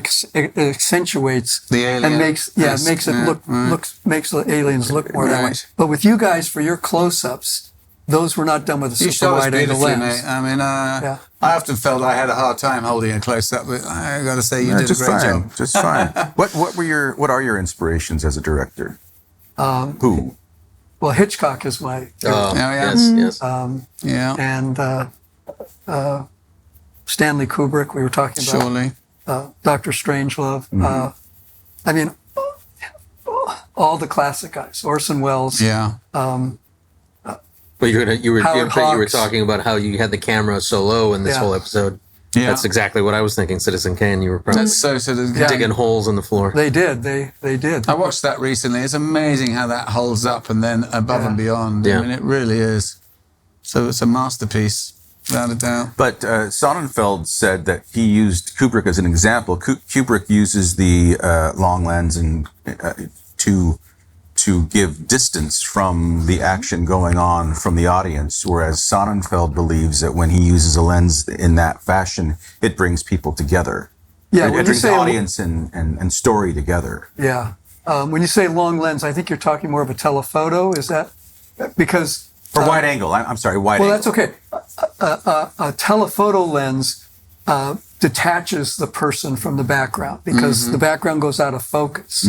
accentuates The alien. and makes makes the aliens look more that way. Right. But with you guys, for your close-ups, those were not done with a You super shot us wide angle beautifully, lens. mate. I mean, I often felt I had a hard time holding a close up, but I got to say you did a just great fine. job. Just fine. What are your inspirations as a director? Who? Well, Hitchcock is my yeah. Yes. Yeah, and Stanley Kubrick. We were talking about surely. Dr. Strangelove. I mean, all the classic guys. Orson Welles. Yeah. But you were Howard Hawks. talking about how you had the camera so low in this Yeah. whole episode. Yeah. That's exactly what I was thinking, Citizen Kane. You were probably That's so sort of. digging holes in the floor. They did. They did. I watched that recently. It's amazing how that holds up and then above and beyond. Yeah. I mean, it really is. So it's a masterpiece, without a doubt. But Sonnenfeld said that he used Kubrick as an example. Kubrick uses the long lens and to give distance from the action going on from the audience, whereas Sonnenfeld believes that when he uses a lens in that fashion, it brings people together. Yeah, It when you brings say audience and story together. Yeah. When you say long lens, I think you're talking more of a telephoto. Is that because? Or wide angle. I'm sorry, wide Well, angle. that's okay. A telephoto lens detaches the person from the background because the background goes out of focus.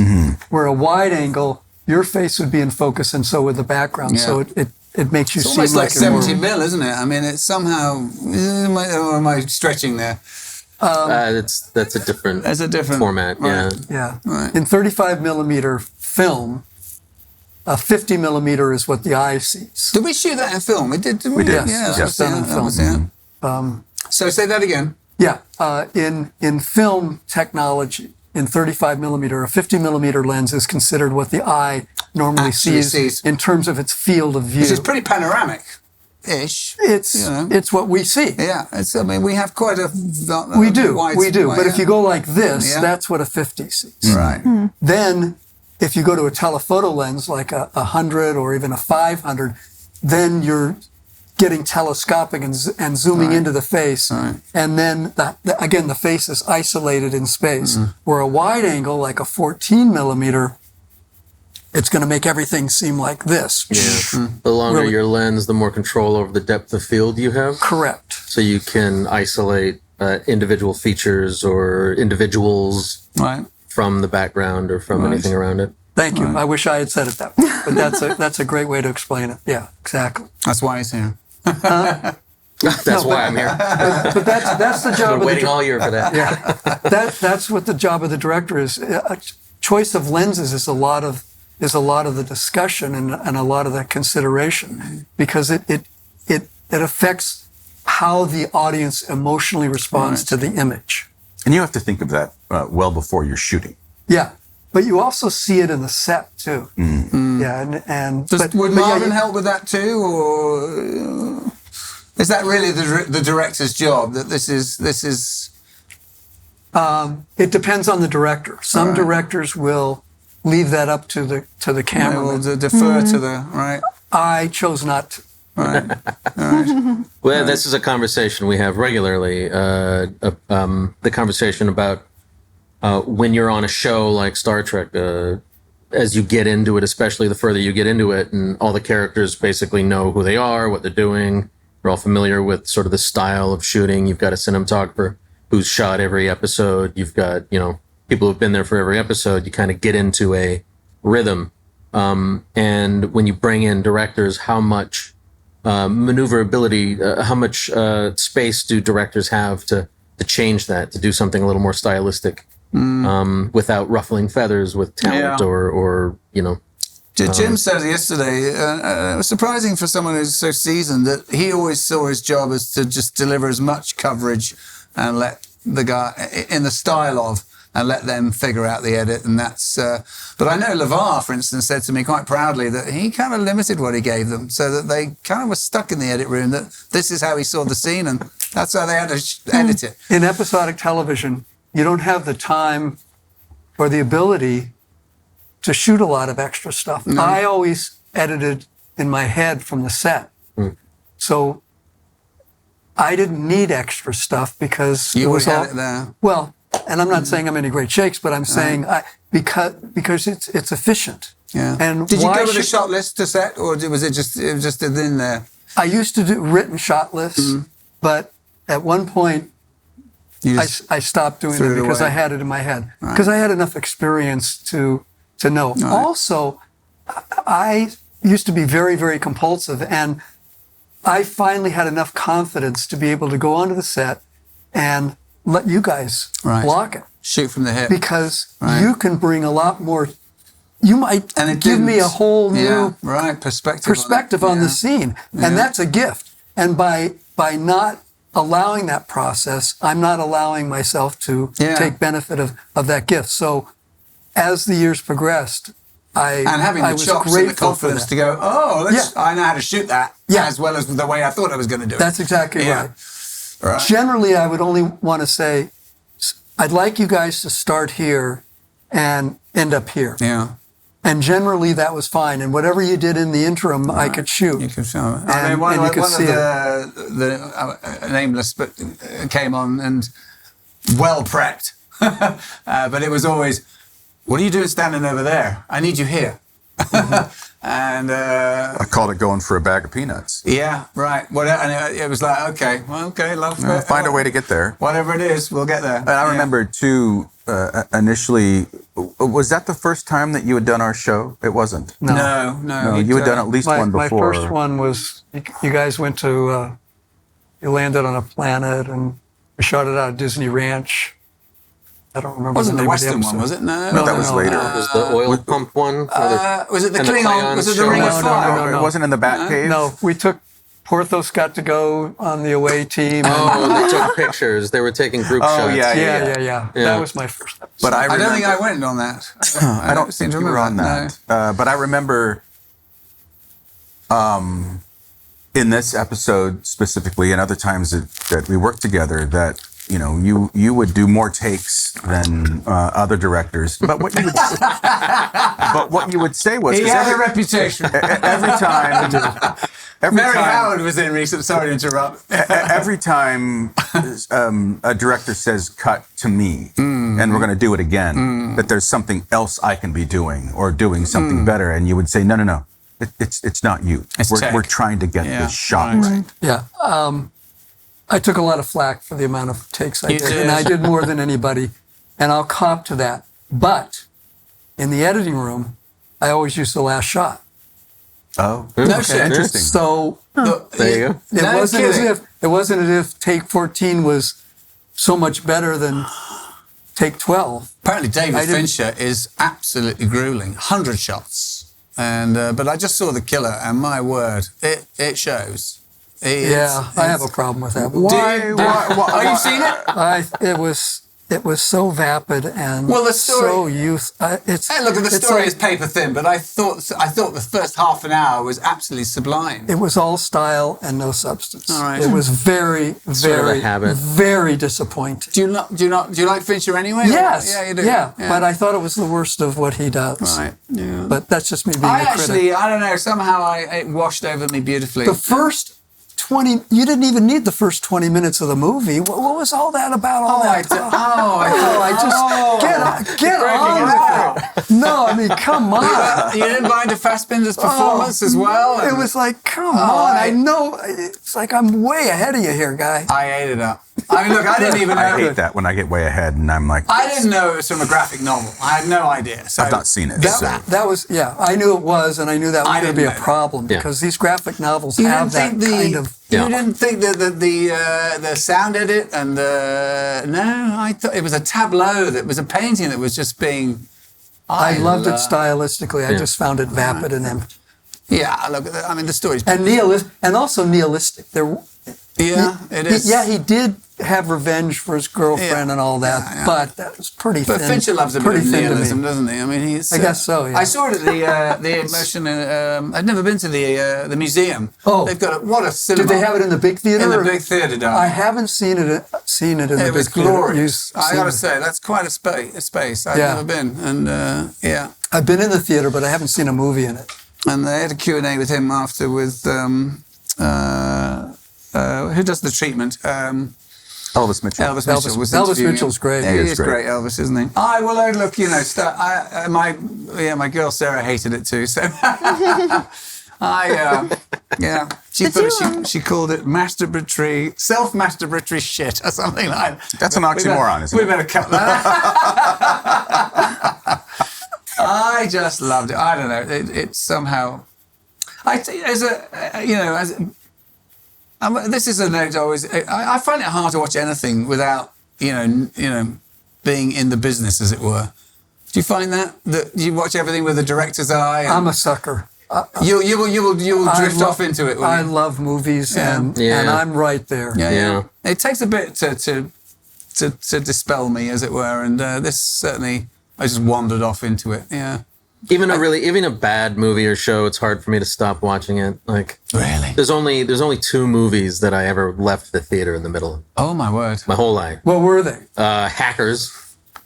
Where a wide angle, your face would be in focus, and so would the background. Yeah. So it makes you It's seem almost like you're more- 70 mil, isn't it? I mean, it's somehow. Am I stretching there? That's a different. That's a different format. right. Yeah. Yeah. Right. In 35 millimeter film, 50 millimeter is what the eye sees. Did we shoot that in film? We did, didn't we? We did. Yeah, Yes. that was Done in it, that film. was it. So say that again. Yeah, in film technology, in 35 millimeter, a 50 millimeter lens is considered what the eye normally Actually sees sees. in terms of its field of view. Which is pretty panoramic-ish. It's you know. it's what we see. Yeah, I mean, we have quite a We do, wide, But if you go like this, Yeah. that's what a 50 sees. right, Then, if you go to a telephoto lens like a 100 or even a 500, then you're getting telescopic and zooming into the face. Right. And then, again, the face is isolated in space. Where a wide angle, like a 14 millimeter, it's going to make everything seem like this. Yeah. The longer Really? your lens, the more control over the depth of field you have. Correct. So you can isolate individual features or individuals right. from the background or from anything around it. Thank you. I wish I had said it that way. But that's a great way to explain it. Yeah, exactly. That's why he's here. That's why I'm here. But that's the job Been of waiting the all year for that. yeah. That's what the job of the director is. Choice of lenses is a lot of the discussion and a lot of the consideration because it affects how the audience emotionally responds to the image. And you have to think of that well before you're shooting. Yeah, but you also see it in the set too. Yeah, and Would yeah, Marvin help with that too, or is that really the director's job? That this is. It depends on the director. Some directors will leave that up to the cameraman. Will defer to the right. I chose not to. Right. Right. Well, this is a conversation we have regularly. The conversation about when you're on a show like Star Trek, as you get into it, especially the further you get into it, and all the characters basically know who they are, what they're doing. You're all familiar with sort of the style of shooting. You've got a cinematographer who's shot every episode. You've got, people who've been there for every episode. You kind of get into a rhythm. And when you bring in directors, how much maneuverability, how much space do directors have to change that, to do something a little more stylistic without ruffling feathers with talent Yeah. or Jim said yesterday, it was surprising for someone who's so seasoned that he always saw his job as to just deliver as much coverage and let the guy in the style of, and let them figure out the edit. And that's, but I know LeVar, for instance, said to me quite proudly that he kind of limited what he gave them so that they kind of were stuck in the edit room, that this is how he saw the scene and that's how they had to edit it. In episodic television, you don't have the time or the ability to shoot a lot of extra stuff. I always edited in my head from the set. So I didn't need extra stuff because You it was already all had it there. well, and I'm not saying I'm any great shakes, but I'm saying because it's efficient. Yeah. And Did you why go with a should- shot list to set, or was it just in there? I used to do written shot lists, but at one point You just, I stopped doing threw it it because away. I had it in my head. Because I had enough experience to know. Also, I used to be very, very compulsive, and I finally had enough confidence to be able to go onto the set and let you guys Right. block it. shoot from the hip. Because Right. you can bring a lot more. You might And it give me a didn't. whole new perspective on the Yeah. scene, and that's a gift. And by not allowing that process, I'm not allowing myself to Yeah. take benefit of that gift. So as the years progressed, And having I the was chops and the grateful for confidence that. to go, Yeah. I know how to shoot that as well as the way I thought I was going to do it. That's exactly Yeah. right. Right. Generally, I would only want to say, I'd like you guys to start here and end up here. Yeah. And generally, that was fine. And whatever you did in the interim, I could shoot. You could show it. I And- mean, one and you of could see the nameless but came on and well prepped. But it was always, what are you doing standing over there? I need you here. And I called it going for a bag of peanuts. yeah, right. And it was like, okay, love. Find a way to get there. Whatever it is, we'll get there. And I remember too, initially, was that the first time that you had done our show? It wasn't. No. No, you had done at least one My before. first one was, you guys went to, you landed on a planet and we shot it out of Disney Ranch. I don't remember. Wasn't the the name of Western episode. one, was it? No, that was later. Was the oil pump one? Was it the and the Klingon? Klingons Was it the show? Ring of No, Fire? no. It wasn't in the Batcave? No, we took, Porthos got to go on the away team. Oh, they took pictures. They were taking group shots. Oh, yeah. Yeah. Yeah. That was my first episode. But I don't think I went on that. I don't seem think to you were remember on that. But I remember in this episode specifically, and other times that we worked together, that you would do more takes than other directors. But what you would say was, He 'cause had a reputation. every time. Mary Howard was in recent. Sorry to interrupt. Every time a director says "cut" to me, and we're going to do it again, that there's something else I can be doing or doing something better, and you would say, "No, it's not you. We're trying to get this shot right." Yeah. I took a lot of flack for the amount of takes I You did, did. and I did more than anybody, and I'll cop to that. But in the editing room, I always use the last shot. Oh, No shit. interesting. So There you go. it No wasn't kidding. as if take 14 was so much better than take 12. Apparently, David I didn't- Fincher is absolutely grueling. 100 shots, and but I just saw The Killer, and my word, it shows. Yeah, I have a problem with that. Why? Oh, you've seen it? It was so vapid and Well, the story- so youth. Hey, look, the story is paper thin, but I thought the first half an hour was absolutely sublime. It was all style and no substance. All right. It was very, Sort of a very, habit. very disappointing. Do you like Fincher anyway? Yes. Yeah, you do. Yeah, but I thought it was the worst of what he does. Right. Yeah. But that's just me being I a critic. actually, I don't know. Somehow it washed over me beautifully. The first 20, you didn't even need the first 20 minutes of the movie. What was all that about? All that? Get on with it. No, I mean, come on. You didn't mind Fassbinder's performance as well? It was like, come on. I know. It's like I'm way ahead of you here, guy. I ate it up. I mean, look, I didn't even know. I hate that when I get way ahead and I'm like, I didn't know it was from a graphic novel. I had no idea. So I've not seen it. That was, yeah, I knew it was, and I knew that was I going to be a didn't know. problem Yeah. because these graphic novels you have didn't that think kind of. you Yeah. didn't think that the sound edit and no, I thought it was a tableau that was a painting that was just being. I loved it stylistically. I just found it vapid and empty. Yeah, look, I mean the story's. And also nihilistic. Yeah, it is. Yeah, he did have revenge for his girlfriend Yeah. and all that, Yeah, yeah. but that was pretty But thin. Fincher loves a bit pretty of thin to me. nihilism, doesn't he? I mean, he's. I guess so, yeah. I saw it at the Emotion. I'd never been to the museum. Oh. They've got what a cinema. Did they have it in the big theater? in the or- big theater? Darling. I haven't seen it in the It was big theater. glorious. You've I seen got to it. say, that's quite a space. I've Yeah. never been, and yeah. I've been in the theater, but I haven't seen a movie in it. And they had a Q&A with him after with who does the treatment? Elvis Mitchell. Elvis Mitchell was Elvis interviewing Mitchell's him. great. Yeah, He he is is great. great, Elvis, isn't he? Well, look, my girl Sarah hated it too. So she called it self-masturbatory shit or something like that. That's an oxymoron, isn't we it? better cut that. I just loved it. I don't know. It somehow. This is a note always. I find it hard to watch anything without being in the business, as it were. Do you find that you watch everything with a director's eye? I'm a sucker. You will drift off into it. I love movies, and I'm right there. Yeah. It takes a bit to dispel me, as it were, and this certainly I just wandered off into it. Yeah. Even a bad movie or show, it's hard for me to stop watching it. Like, Really? there's only 2 movies that I ever left the theater in the middle of Oh my word. my whole life. What were they? Hackers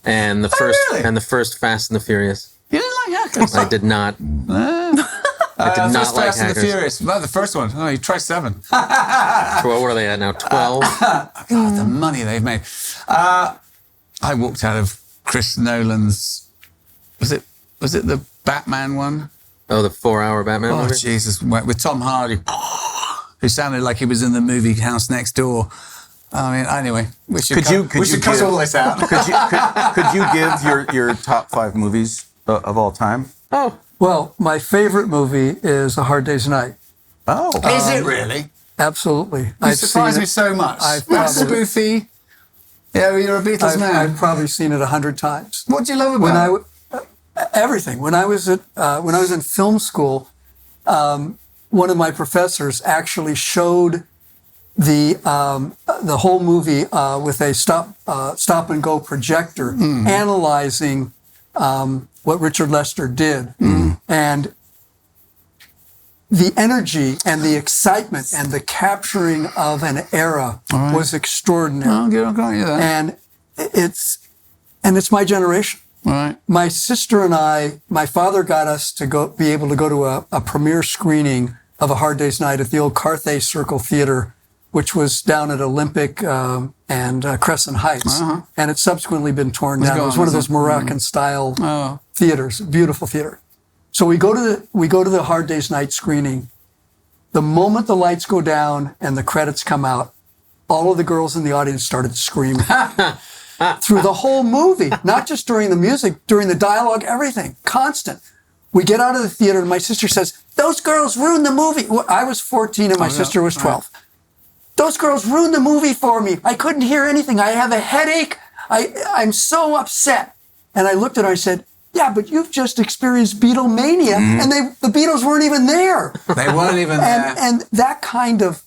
and the first really? and the first Fast and the Furious. You didn't like Hackers? I did not. I did not First like Fast and the Hackers. Furious. Well, the first one. Oh, you try 7. What are they at now? 12. God, the money they've made. I walked out of Chris Nolan's. Was it the Batman one? Oh, the 4-hour Batman Oh movie? Jesus! With Tom Hardy, who sounded like he was in the movie House Next Door. I mean, anyway, we should cut all this out. Could you give your top 5 movies of all time? Oh. Well, my favorite movie is A Hard Day's Night. Oh. Is it really? Absolutely. You surprised me so much. That's spoofy. Yeah, you're a Beatles man. I've probably seen it 100 times. What do you love about it? Everything. When I was in film school, one of my professors actually showed the whole movie with a stop and go projector, analyzing what Richard Lester did, and the energy and the excitement and the capturing of an era was extraordinary. I'll grant you that. And it's my generation. Right. My sister and I, my father got us to be able to go to a premiere screening of A Hard Day's Night at the old Carthay Circle Theater, which was down at Olympic and Crescent Heights. And it's subsequently been torn down. It was one of those Moroccan-style theaters, beautiful theater. So we go to the Hard Day's Night screening. The moment the lights go down and the credits come out, all of the girls in the audience started screaming. Through the whole movie, not just during the music, during the dialogue, everything, constant. We get out of the theater and my sister says, "Those girls ruined the movie." Well, I was 14 and my sister was 12. "Those girls ruined the movie for me. I couldn't hear anything. I have a headache. I'm so upset." And I looked at her and I said, "Yeah, but you've just experienced Beatlemania, and the Beatles weren't even there." They weren't even there. And that kind of,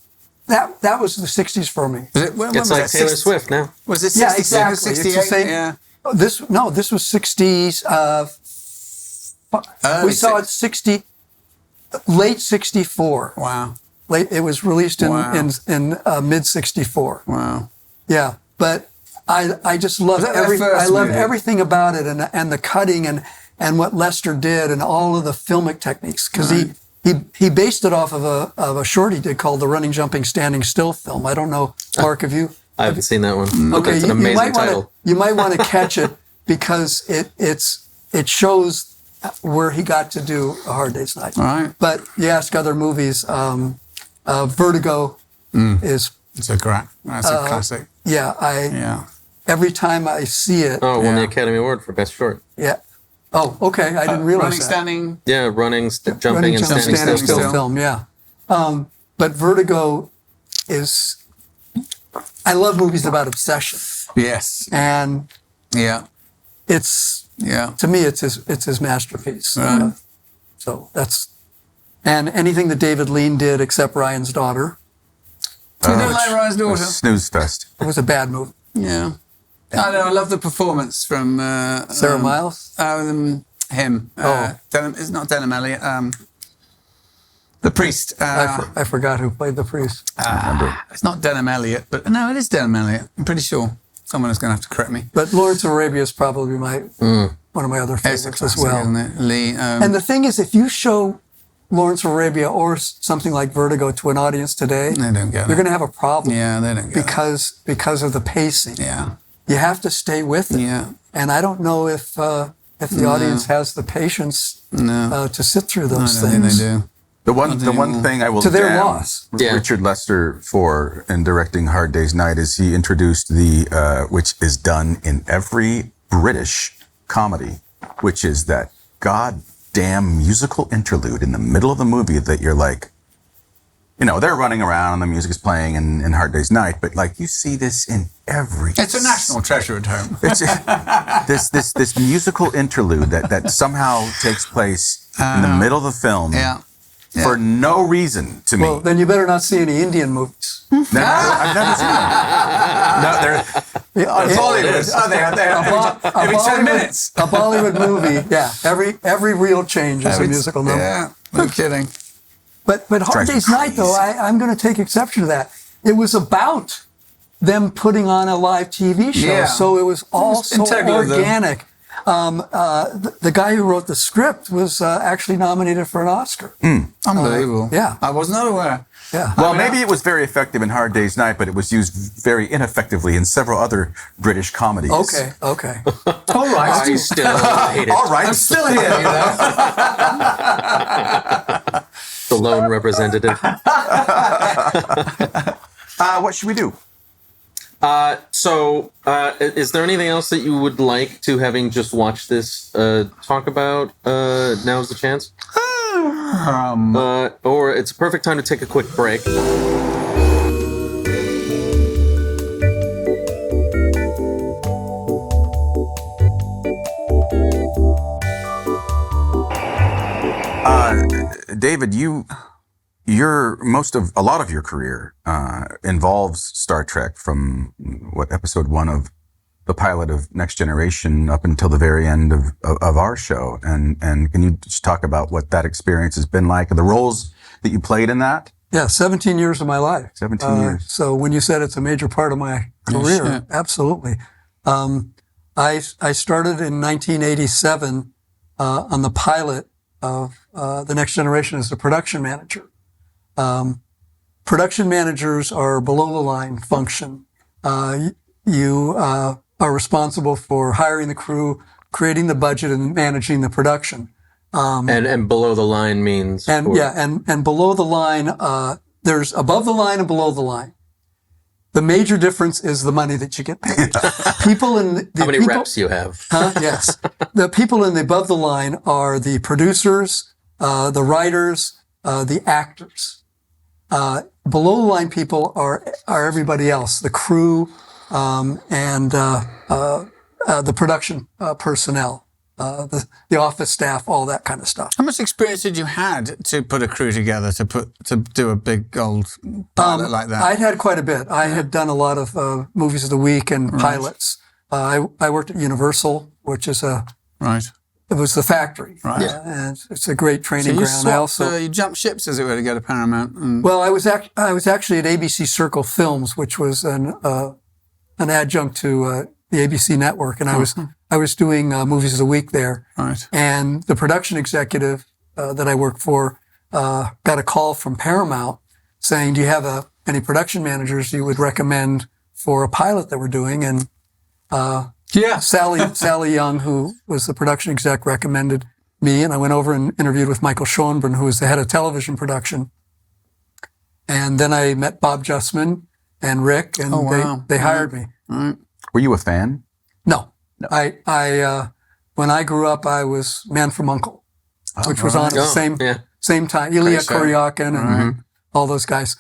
that was the 60s for me. It's like Taylor Swift now. Was it 67, Yeah, exactly. 68? It's the same. Yeah. This was 60s. We saw it late 64. Wow. It was released in mid 64. Wow. Yeah, but I just love Was that their first I love movie? everything about it, and the cutting and what Lester did and all of the filmic techniques, because he based it off of a short he did called the Running, Jumping, Standing Still film. I don't know, Mark, have you? I haven't seen that one. Okay, It's an amazing title. You might want to catch it because it shows where he got to do A Hard Day's Night. All right. But you ask other movies, Vertigo is It's a classic. every time I see it. Oh, won the Academy Award for Best Short. Yeah. Oh, okay. I didn't realize Running, that. standing. Yeah, jumping, Running, and Jumping, standing still. film. Yeah. But Vertigo is. I love movies about obsession, Yes. and Yeah. to me it's his masterpiece. Right. So that's, and anything that David Lean did except Ryan's Daughter, You don't like Ryan's Daughter? Snooze fest. it was a bad movie. Yeah. I know. I love the performance from Sarah Miles. Him. It's not Denham Elliott. The priest. I forgot who played the priest. It's not Denham Elliott, but no, it is Denham Elliott. I'm pretty sure. Someone is going to have to correct me. But Lawrence of Arabia is probably one of my other It's a favorites as classic, well. isn't it? Lee. And the thing is, if you show Lawrence of Arabia or something like Vertigo to an audience today, They don't get they're it. going to have a problem. Yeah, they don't get because of the pacing. Yeah. You have to stay with it. Yeah. And I don't know if the audience has the patience to sit through I those don't think things. they do. The one thing I will To their damn loss. Yeah. Richard Lester for in directing Hard Day's Night is he introduced which is done in every British comedy, which is that goddamn musical interlude in the middle of the movie that you're like, they're running around and the music is playing in Hard Day's Night, but like you see this in every. It's a national treasure at home. It's this musical interlude that somehow takes place in the middle of the film. Yeah. For no reason to me. Well, then you better not see any Indian movies. No, I've never seen them. No, they're Bollywood. Oh, they are. Every 10 minutes. A Bollywood movie, yeah. Every real change is a musical number. Yeah. No kidding. But Hard Drives me Day's Night, though, crazy. I'm going to take exception to that. It was about them putting on a live TV show, Yeah. so it was all so integral of them. organic. The guy who wrote the script was actually nominated for an Oscar. Unbelievable. Yeah. I was not aware. Yeah. Well, maybe it was very effective in Hard Day's Night, but it was used very ineffectively in several other British comedies. Okay. All right. I still hate it. All right. I'm still here, you know. The lone representative. What should we do? So, is there anything else that you would like to, having just watched this, talk about? Now's the chance. Or it's a perfect time to take a quick break. David, a lot of your career involves Star Trek, from episode 1 of the pilot of Next Generation up until the very end of our show. And can you just talk about what that experience has been like and the roles that you played in that? Yeah, 17 years of my life. 17 years. So when you said it's a major part of my career, Yes, yeah. absolutely. I started in 1987 on the pilot of The Next Generation as the production manager. Production managers are below the line function. You are responsible for hiring the crew, creating the budget, and managing the production. And below the line means? And below the line, there's above the line and below the line. The major difference is the money that you get paid. How many reps you have? Yes. The people in the above the line are the producers, the writers, the actors. Below the line people are everybody else, the crew, and the production personnel. The office staff, all that kind of stuff. How much experience did you had to put a crew together to do a big old pilot like that? I'd had quite a bit. I had done a lot of movies of the week and pilots. I worked at Universal, which is Right. it was the factory. Right. And it's a great So training you ground. swapped, you jumped ships, as it were, to go to Paramount. Well, I was actually at ABC Circle Films, which was an adjunct to the ABC network, and I was doing movies of the week there. Right. And the production executive that I worked for got a call from Paramount saying, "Do you have any production managers you would recommend for a pilot that we're doing?" And Sally Young, who was the production exec, recommended me, and I went over and interviewed with Michael Schoenbrunn, who was the head of television production. And then I met Bob Justman and Rick, and they hired me. Right. Were you a fan? No. I when I grew up, I was Man from U.N.C.L.E., which was on at the same time. Ilya Kuryakin and all those guys.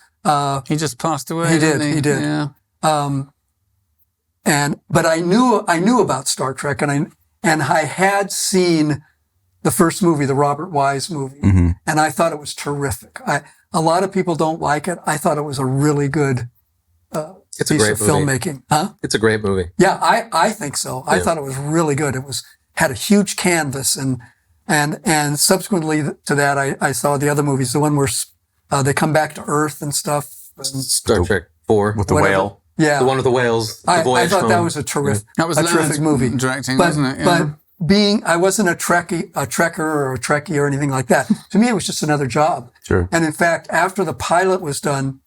He just passed away. He didn't did. Yeah. But I knew about Star Trek, and I had seen the first movie, the Robert Wise movie, and I thought it was terrific. A lot of people don't like it. I thought it was a really good It's a piece great of movie. filmmaking. Huh? It's a great movie. Yeah, I think so. I thought it was really good. It had a huge canvas, and subsequently to that, I saw the other movies, the one where they come back to Earth and stuff. And Star Trek 4. With the whatever. whale? Yeah. The one with the whales. The I voyage thought that home. was a terrific, That was a terrific Leonard's movie. directing, but, wasn't it? Yeah. But I wasn't a Trekker or a Trekkie or anything like that. To me, it was just another job. Sure. And in fact, after the pilot was done,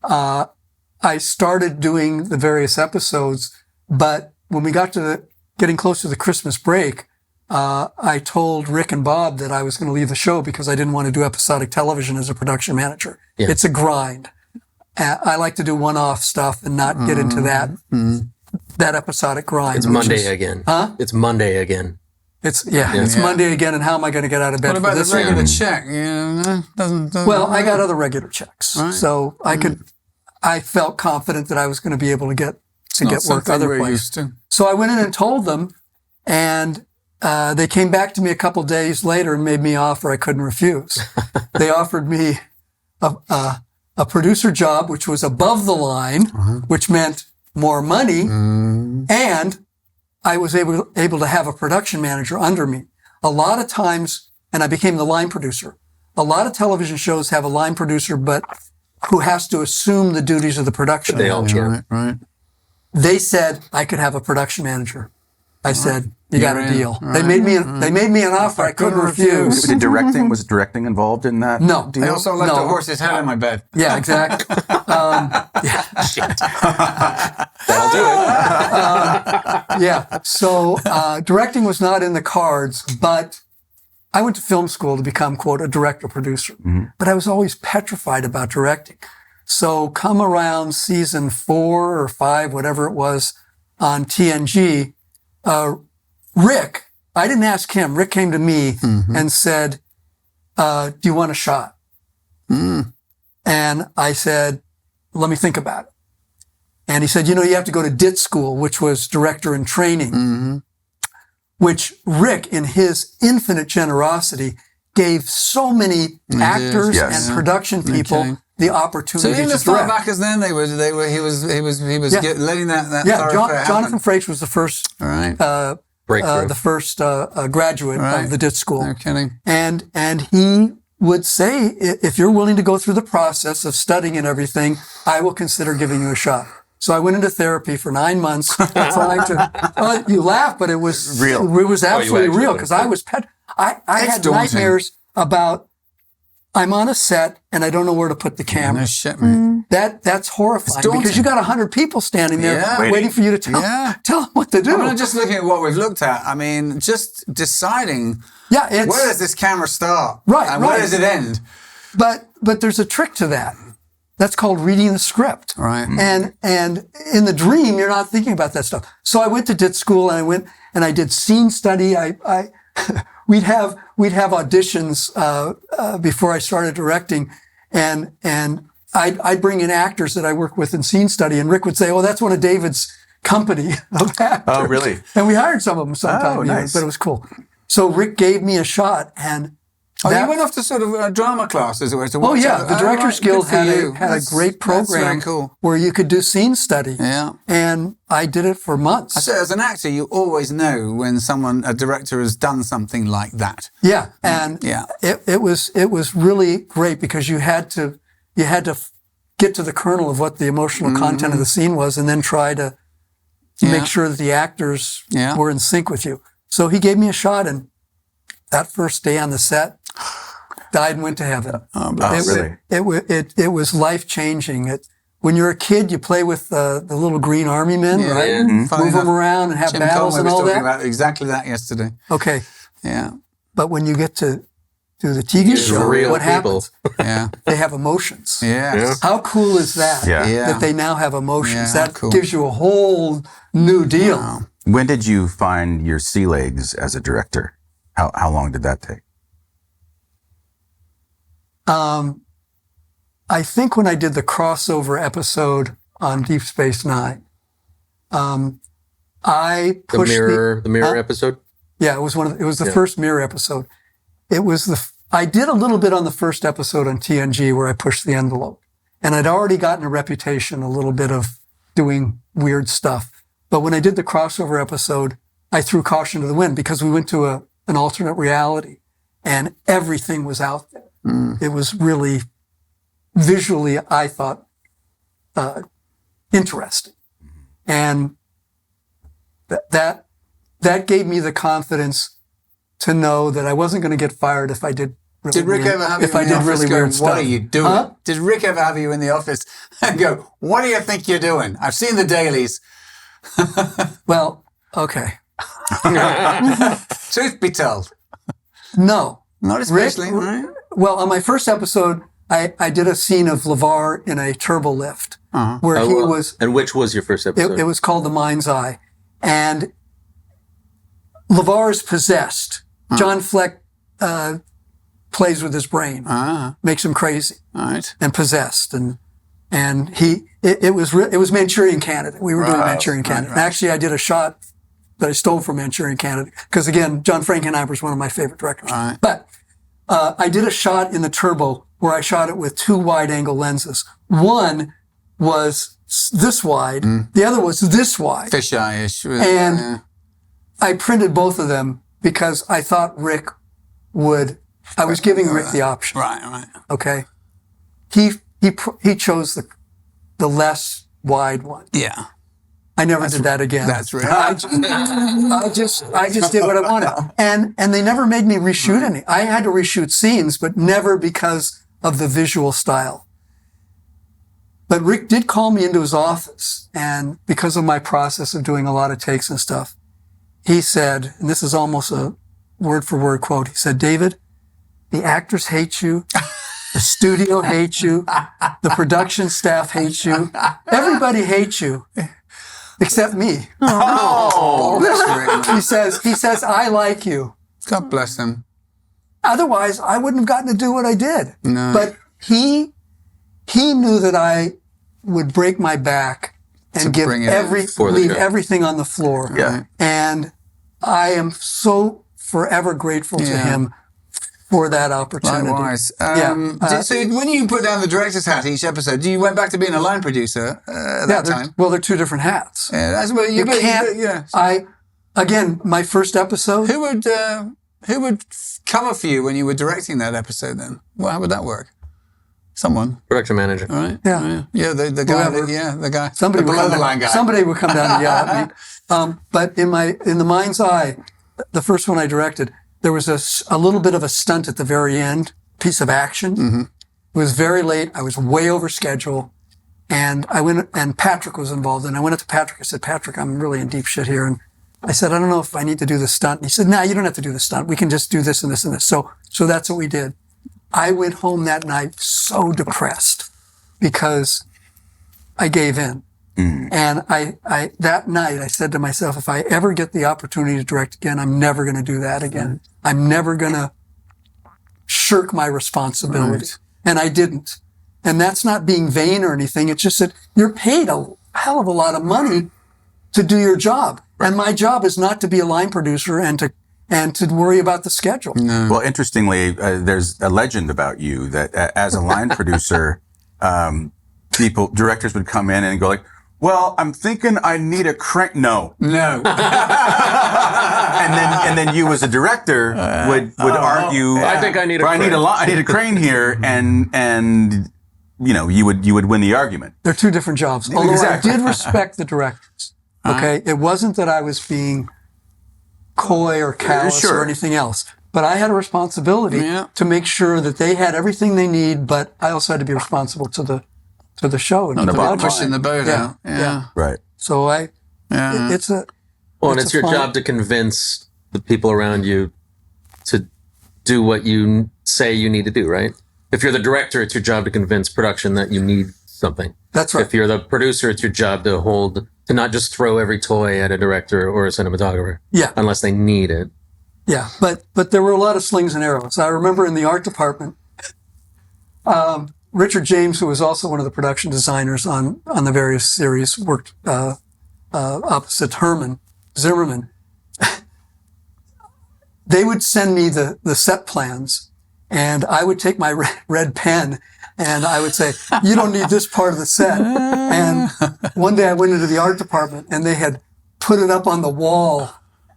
I started doing the various episodes. But when we got to getting close to the Christmas break, I told Rick and Bob that I was going to leave the show because I didn't want to do episodic television as a production manager. Yeah. It's a grind. I like to do one-off stuff and not get into that episodic grind. It's Monday again. Huh? It's Monday again. It's Monday again, and how am I going to get out of bed What for about this the regular one? check? Doesn't Well, I got other regular checks, Right. so I felt confident that I was going to be able to get work other we're places. used to. So I went in and told them, and they came back to me a couple days later and made me an offer I couldn't refuse. They offered me a producer job, which was above the line, which meant more money, and I was able to have a production manager under me. A lot of times, and I became the line producer. A lot of television shows have a line producer, but who has to assume the duties of the production. They all Right. They said I could have a production manager. I said, you got a in. deal. Right. They made me an offer I couldn't refuse. Was directing involved in that? No. They also left a horse's head in my bed. Yeah, exactly. That'll do it. Yeah. So directing was not in the cards, but I went to film school to become, quote, a director-producer. But I was always petrified about directing. So come around season 4 or 5, whatever it was, on TNG, Rick, I didn't ask him. Rick came to me and said, do you want a shot? And I said, let me think about it. And he said, you have to go to DIT school, which was director in training, which Rick, in his infinite generosity, gave so many actors Yes. and production people the So opportunity even to the far direct. back as then, he was letting that Yeah, thoroughfare Jonathan happen. Frakes was the first, All right. graduate of the DIT school. No kidding. And he would say, if you're willing to go through the process of studying and everything, I will consider giving you a shot. So I went into therapy for 9 months trying to, you laugh, but it was Real. It was absolutely actually real did. because I was I had daunting. nightmares about I'm on a set and I don't know where to put the camera. No shit, man. That's horrifying daunting. because you got 100 people standing there Yeah. waiting for you to tell them what to do. I'm not just looking at what we've looked at. I mean, just deciding Yeah, it's, where does this camera start? Right, And right. where does it end? but there's a trick to that. That's called reading the script. Right. And in the dream, you're not thinking about that stuff. So I went to DIT school and I went and I did scene study. We'd have auditions, before I started directing and I'd bring in actors that I work with in scene study and Rick would say, oh, that's one of David's company of actors. Oh, really? And we hired some of them sometime, Oh, nice. but it was cool. So Rick gave me a shot and Oh, that- you went off to sort of drama class, as it were, to Oh watch yeah, other- the Directors right, Guild good for had you. a That's- great That's very program cool. where you could do scene study. Yeah. And I did it for months. So as an actor, you always know when a director has done something like that. Yeah, and Yeah. it was really great because you had to get to the kernel of what the emotional content of the scene was, and then try to make sure that the actors were in sync with you. So he gave me a shot, and that first day on the set, died and went to heaven. Really? It was life changing. When you're a kid, you play with the little green army men, right? Yeah. Funny Move them enough, around and have Jim battles Conway and was all talking that. about exactly that yesterday. Okay, Yeah. but when you get to do the TV show, real what people. happens? Yeah. They have emotions. Yes. How cool is that? Yeah. Yeah. That they now have emotions. Yeah, That cool. gives you a whole new deal. Wow. When did you find your sea legs as a director? How long did that take? I think when I did the crossover episode on Deep Space Nine, I The pushed mirror episode. Yeah, it was it was the first mirror episode. It was I did a little bit on the first episode on TNG where I pushed the envelope. And I'd already gotten a reputation, a little bit of doing weird stuff. But when I did the crossover episode, I threw caution to the wind because we went to an alternate reality and everything was out there. It was really visually, I thought, interesting. And that gave me the confidence to know that I wasn't going to get fired if I did really Did Rick weird, ever have you if in I the did office really going, weird stuff. what are you doing? Huh? Did Rick ever have you in the office and go, what do you think you're doing? I've seen the dailies. Well, okay. Truth be told. No. Not especially, Rick, right? Well, on my first episode, I did a scene of LeVar in a turbo lift where he was, And which was your first episode? it was called The Mind's Eye. And LeVar is possessed. John Fleck plays with his brain, makes him crazy Right. and possessed. And it was Manchurian Candidate. We were doing Manchurian Candidate. And actually, I did a shot that I stole from Manchurian Candidate because, again, John Frankenheimer is one of my favorite directors. Right. But I did a shot in the turbo where I shot it with 2 wide-angle lenses. One was this wide. The other was this wide. Fisheye-ish. And I printed both of them because I thought Rick would. I was giving Rick the option. Right. Okay, he chose the less wide one, Yeah. I never did that again. That's right. I just did what I wanted. And they never made me reshoot any. I had to reshoot scenes, but never because of the visual style. But Rick did call me into his office, and because of my process of doing a lot of takes and stuff, he said, and this is almost a word for word quote, he said, "David, the actors hate you. The studio hates you. The production staff hates you. Everybody hates you. Except me." Oh, that's great. He says, "I like you." God bless him. Otherwise, I wouldn't have gotten to do what I did. No. But he knew that I would break my back and give for the leave show. everything on the floor. Yeah. And I am so forever grateful to him for that opportunity. Likewise. So when you put down the director's hat each episode, you went back to being a line producer at that time? They're two different hats. Yeah, that's what you can't. Again, my first episode. Who would cover for you when you were directing that episode then? Well, how would that work? Someone. Production manager. All right. Yeah. Yeah, the guy. Whoever. The guy. Somebody the would below come the down, line guy. Somebody would come down and yell at me. But in the mind's eye, the first one I directed, there was a little bit of a stunt at the very end, piece of action. Mm-hmm. It was very late. I was way over schedule. And I went, and Patrick was involved. And I went up to Patrick. I said, "Patrick, I'm really in deep shit here." And I said, "I don't know if I need to do the stunt." And he said, "No, you don't have to do the stunt. We can just do this and this and this." So that's what we did. I went home that night so depressed because I gave in. Mm. And I that night I said to myself, if I ever get the opportunity to direct again, I'm never going to do that again. I'm never going to shirk my responsibility. Right. And I didn't. And that's not being vain or anything. It's just that you're paid a hell of a lot of money to do your job. Right. And my job is not to be a line producer and to worry about the schedule. No. Well, interestingly, there's a legend about you that as a line producer, directors would come in and go like, "Well, I'm thinking I need a crane." No. and then you as a director would argue, I think I need a crane. I need a crane here. And you would win the argument. They're two different jobs. Although Exactly. I did respect the directors. Okay. It wasn't that I was being coy or callous or anything else. But I had a responsibility to make sure that they had everything they need, but I also had to be responsible to the show and to the budget. Pushing the boat out. Yeah. Right. So it's a and it's your job to convince the people around you to do what you say you need to do, right? If you're the director, it's your job to convince production that you need something. That's right. If you're the producer, it's your job to not just throw every toy at a director or a cinematographer. Yeah. Unless they need it. Yeah. But there were a lot of slings and arrows. I remember in the art department, Richard James, who was also one of the production designers on the various series, worked opposite Herman Zimmerman. They would send me the set plans, and I would take my red pen and I would say, "You don't need this part of the set." And one day I went into the art department and they had put it up on the wall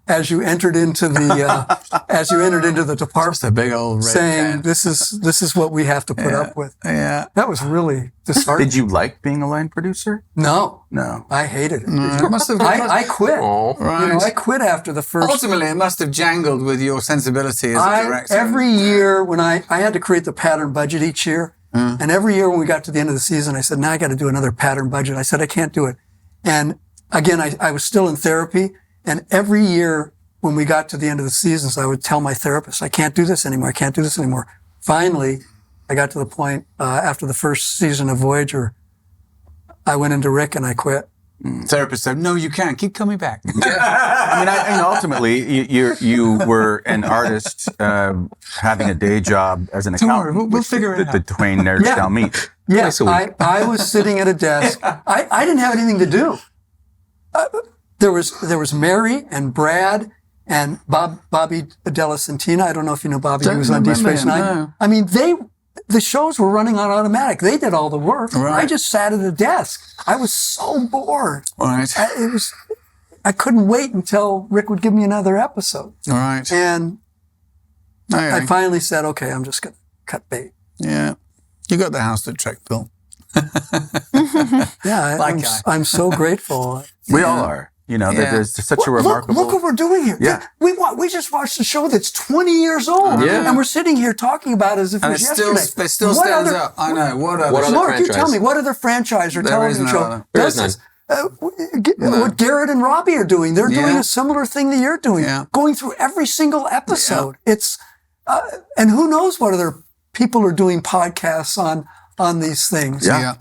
as you entered into the department. Just a big old red saying, pen. This is what we have to put up with. Yeah. That was really disheartening. Did you like being a line producer? No. No. I hated it. It must have, I quit. Oh, right. I quit after the first. Ultimately, it must have jangled with your sensibility as a director. Every year when I had to create the pattern budget each year, and every year when we got to the end of the season, I said, "Now I got to do another pattern budget." I said, "I can't do it." And again, I was still in therapy, and every year when we got to the end of the seasons, I would tell my therapist, "I can't do this anymore. I can't do this anymore." Finally, I got to the point after the first season of Voyager, I went into Rick and I quit. Therapist said, "No, you can't. Keep coming back." I mean, ultimately, you were an artist having a day job as an accountant. worry, we'll figure it The twain nerds shall meet. Yeah, Twice a week. I was sitting at a desk. I didn't have anything to do. There was Mary and Brad and Bobby Della Santina. I don't know if you know Bobby. He was on Deep Space Nine. No. I mean, the shows were running on automatic. They did all the work. Right. I just sat at a desk. I was so bored. All right. I couldn't wait until Rick would give me another episode. All right. And Okay. I finally said, "Okay, I'm just going to cut bait." Yeah. You got the house that Trek built. Yeah, Like guy. I'm so grateful. We all are. You know, Yeah. there's such a remarkable. Look what we're doing here. Yeah. We just watched a show that's 20 years old. Yeah. And we're sitting here talking about it as if it And was it still, yesterday. it still What stands other- up. I know. What other? What other Mark, you franchise? tell me, what other franchise or There television is no show other. There does is this? What Garrett and Robbie are doing, they're doing Yeah. a similar thing that you're doing, Yeah. going through every single episode. It's and who knows what other people are doing podcasts on these things. Yeah.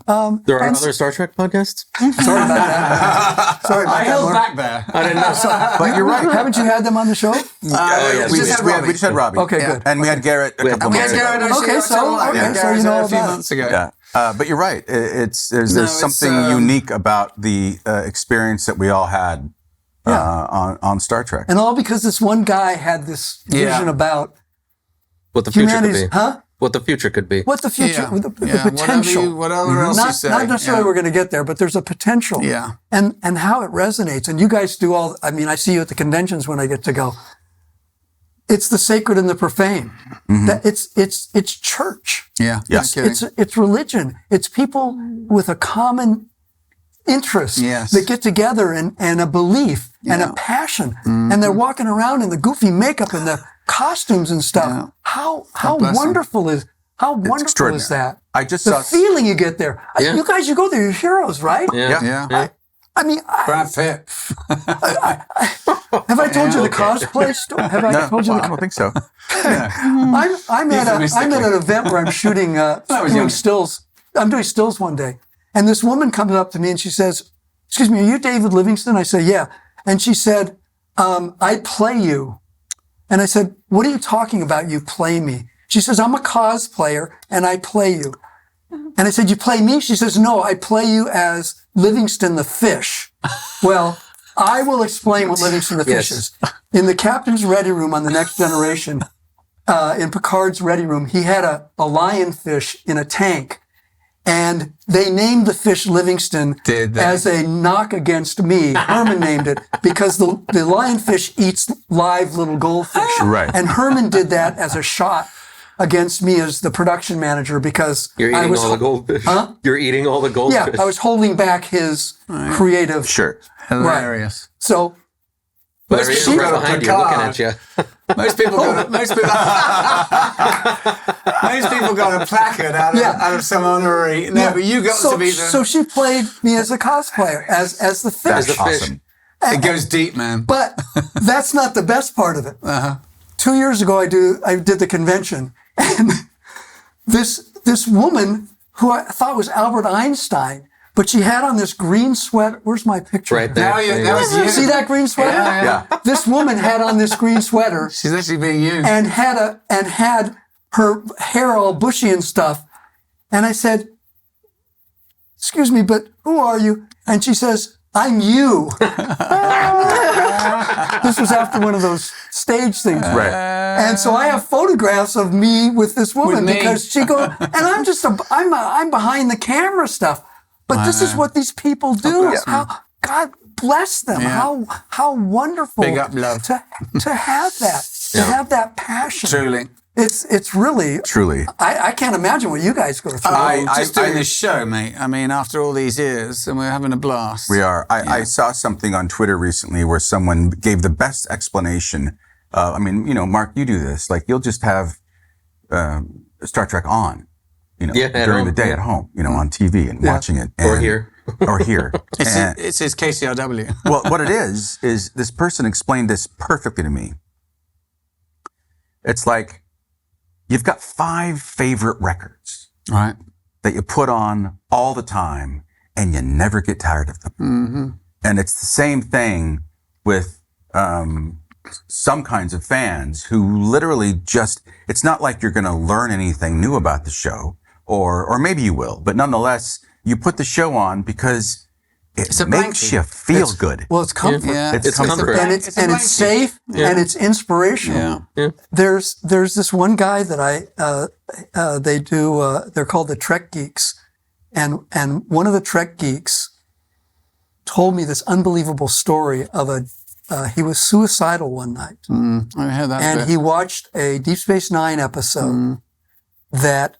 There are other Star Trek podcasts? Sorry about that. Sorry about I that. held Mark. back there. I didn't know. But you're right. Haven't you had them on the show? yes. We just had Robbie. We just had Robbie. Okay, good. And we had Garrett a couple And we had months ago. Garrett on Okay, Show. so- Yeah, okay, so Garrett you know a few about it. months ago. Yeah. But you're right. There's it's, something unique about the experience that we all had on Star Trek. And all because this one guy had this vision about What the future could humanity's, be. huh? What the future could be. What the future, the Whatever potential. whatever else you Not, say. not necessarily we're going to get there, but there's a potential. Yeah. And how it resonates. And you guys do all, I mean, I see you at the conventions when I get to go. It's the sacred and the profane. That it's church. Yeah. Yes. No kidding. It's religion. It's people with a common interest Yes. that get together and a belief and Yeah. a passion. And they're walking around in the goofy makeup and the costumes and stuff. Yeah. How bless them. wonderful is extraordinary. that? I just The saw feeling you get there. Yeah. You guys, you go there, you're heroes, right? Yeah. Yeah. I mean, Brad Pitt. have I told you the cosplay story? Have I told you I the don't think so. I'm at an event where I'm shooting, doing stills. I'm doing stills one day. And this woman comes up to me and she says, "Excuse me, are you David Livingston?" I say, "Yeah." And she said, "I play you." And I said, "What are you talking about? You play me?" She says, "I'm a cosplayer and I play you." And I said, "You play me?" She says, "No, I play you as Livingston the fish." Well, I will explain what Livingston the fish is. In the captain's ready room on The Next Generation, in Picard's ready room, he had a lionfish in a tank. And they named the fish Livingston Did they? as a knock against me. Herman named it because the lionfish eats live little goldfish. Right. And Herman did that as a shot against me as the production manager because You're I eating was all the goldfish. Huh? You're eating all the goldfish. I was holding back his creative. Sure. Hilarious. So There he is people right go to behind you, Picard. looking at you. Most people got a, most people got a placard out of some honorary. No, but you got so, to be the. so she played me as a cosplayer, as the fish. As the fish. Awesome. it goes deep, man. But that's not the best part of it. 2 years ago, I did the convention, and this woman who I thought was Albert Einstein, but she had on this green sweater. Where's my picture? Right there. That was you. See that green sweater? Yeah. This woman had on this green sweater She's actually being used. and had her hair all bushy and stuff. And I said, "Excuse me, but who are you?" And she says, "I'm you." This was after one of those stage things. Right. And so I have photographs of me with this woman With me. because she goes, and I'm behind the camera stuff. But this is what these people do. How God bless them. Yeah. How wonderful Big up love. to have that. To have that passion. Truly. It's really Truly. I can't imagine what you guys go through. Just doing this show, mate. I mean, after all these years, and we're having a blast. We are. I saw something on Twitter recently where someone gave the best explanation. I mean, you know, Mark, you do this. Like, you'll just have Star Trek on, you know, at during home, the day at home, you know, on TV and watching it. Or And- here. Or here. And- It's his KCRW. well, what it is this person explained this perfectly to me. It's like you've got 5 favorite records Right. that you put on all the time and you never get tired of them. Mm-hmm. And it's the same thing with some kinds of fans who literally just, it's not like you're going to learn anything new about the show, or maybe you will, but nonetheless, you put the show on because it a makes blankie. you feel good. Well, it's comfort. Yeah. It's comfort. And it's a blankie. safe and it's inspirational. Yeah. There's this one guy that they're called the Trek Geeks, and one of the Trek Geeks told me this unbelievable story of he was suicidal one night, I heard that. and bit. he watched a Deep Space Nine episode that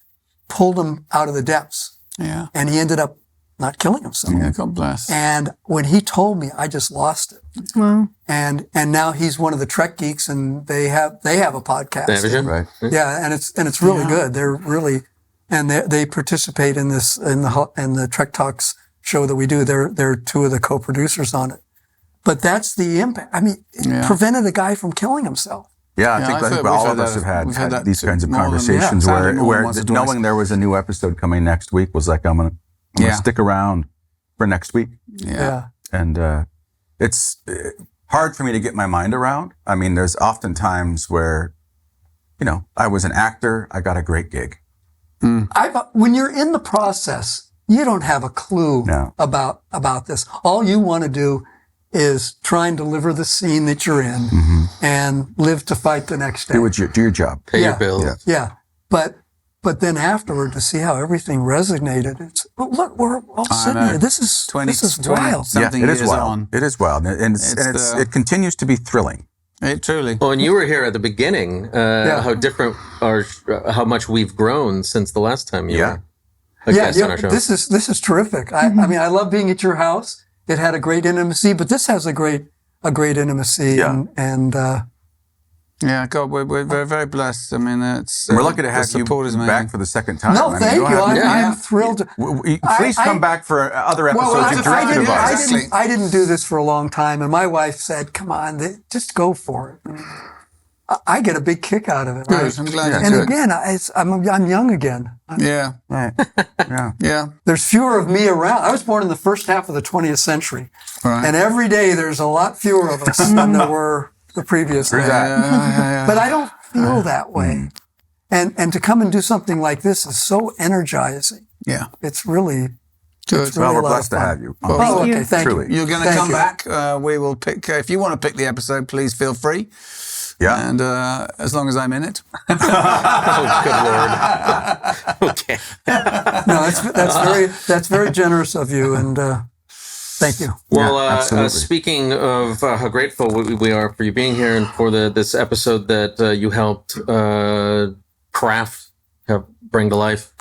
pulled him out of the depths. Yeah. and he ended up not killing himself. Yeah, God bless. And when he told me, I just lost it. Wow. And now he's one of the Trek geeks, and they have a podcast. Have you? Right. Yeah, and it's really good. They're really, and they participate in this in the Trek Talks show that we do. They're two of the co-producers on it. But that's the impact. I mean, it prevented a guy from killing himself. Yeah, I Yeah, think, I think all we've of had us that- have we've had had that these kinds of more than- conversations yeah, where, sadly more where than once or twice. knowing there was a new episode coming next week was like, I'm gonna stick around for next week. Yeah. And it's hard for me to get my mind around. I mean, there's often times where, I was an actor, I got a great gig. When you're in the process, you don't have a clue No. about this. All you want to do is try and deliver the scene that you're in and live to fight the next day. Do your job. Pay your Yeah. bills. Yeah. But then afterward, to see how everything resonated, look, we're all sitting know. here. This is 20 wild. something it is years wild. on. It is wild, and it continues to be thrilling. It truly. Well, and you were here at the beginning. How different or how much we've grown since the last time you were a guest on our show. This is terrific. I mean, I love being at your house. It had a great intimacy, but this has a great intimacy, Yeah. and Yeah, God, we're very blessed. I mean, it's We're lucky to the have you support is amazing. back for the second time. no, I mean, thank don't you. have- I'm thrilled. Please come back for other episodes Well, you've directed of ours. I didn't do this for a long time, and my wife said, "Come on, just go for it." I get a big kick out of it. Good, I'm glad you And do it. again, I'm young again. Yeah, Right. Yeah. yeah. There's fewer of me around. I was born in the first half of the 20th century, Right. and every day there's a lot fewer of us than there were the previous day. Yeah. But I don't feel that way. And to come and do something like this is so energizing. Yeah. It's really Good. It's really Well, a we're lot blessed of to fun. have you. Oh, okay, thank Truly. you. You're going to Thank come you. back. We will pick, if you want to pick the episode, please feel free. Yeah. And as long as I'm in it. Oh, good lord. Okay. No, that's very generous of you, and thank you. Well, absolutely. speaking of how grateful we are for you being here and for this episode that you helped craft, help bring to life,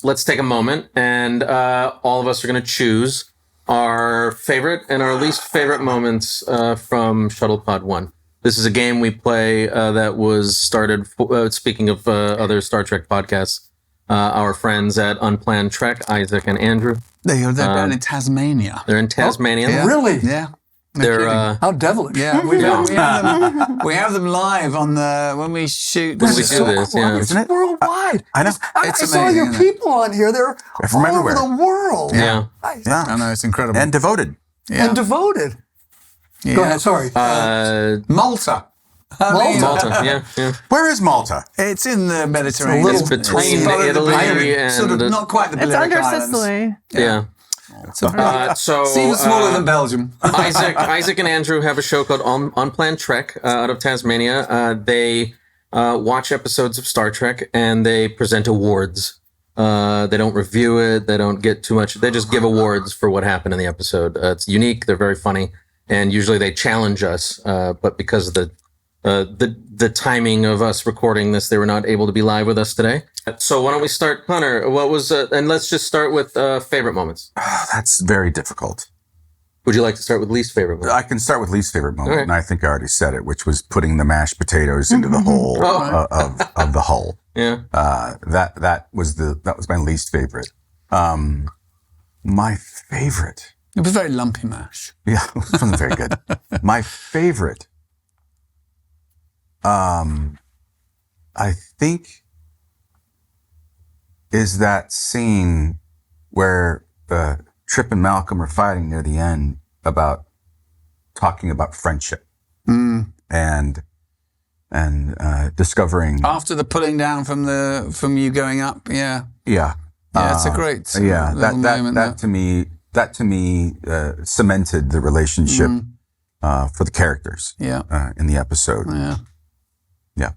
let's take a moment and all of us are going to choose our favorite and our least favorite moments from Shuttlepod One. This is a game we play that was started, speaking of other Star Trek podcasts, our friends at Unplanned Trek, Isaac and Andrew. They're down in Tasmania. They're in Tasmania. Yeah. Really? Yeah. They're How devilish. Yeah, we have them live on when we shoot. When we This is do so this, cool. yeah. It's Isn't it? worldwide. I know. I It's saw amazing, your isn't it? people on here. They're From all everywhere. over the world. yeah. Yeah. I know, it's incredible. And devoted. yeah. And devoted. Yeah. Go ahead. Sorry. Malta. Malta. Yeah. Where is Malta? It's in the Mediterranean. little- It's between part of the Italy Balearic- and sort of not quite the It's Balearic under Islands. Sicily. yeah. So Seems smaller than Belgium. Isaac and Andrew have a show called Unplanned Trek out of Tasmania. They watch episodes of Star Trek and they present awards. They don't review it. They don't get too much. They just give awards for what happened in the episode. It's unique. They're very funny, and usually they challenge us. But because of the timing of us recording this, they were not able to be live with us today. So why don't we start, Connor? What was and let's just start with favorite moments. That's very difficult. Would you like to start with least favorite moment? I can start with least favorite moment, All right. and I think I already said it, which was putting the mashed potatoes into the hole of the hull. Yeah. That was my least favorite. My favorite, It was very lumpy mash. yeah, it wasn't very good. My favorite, I think, is that scene where Trip and Malcolm are fighting near the end about talking about friendship and discovering. After the pulling down from you going up, yeah. Yeah. Yeah, it's a great yeah, little moment. that to me cemented the relationship for the characters Yeah. in the episode. Yeah. Yeah.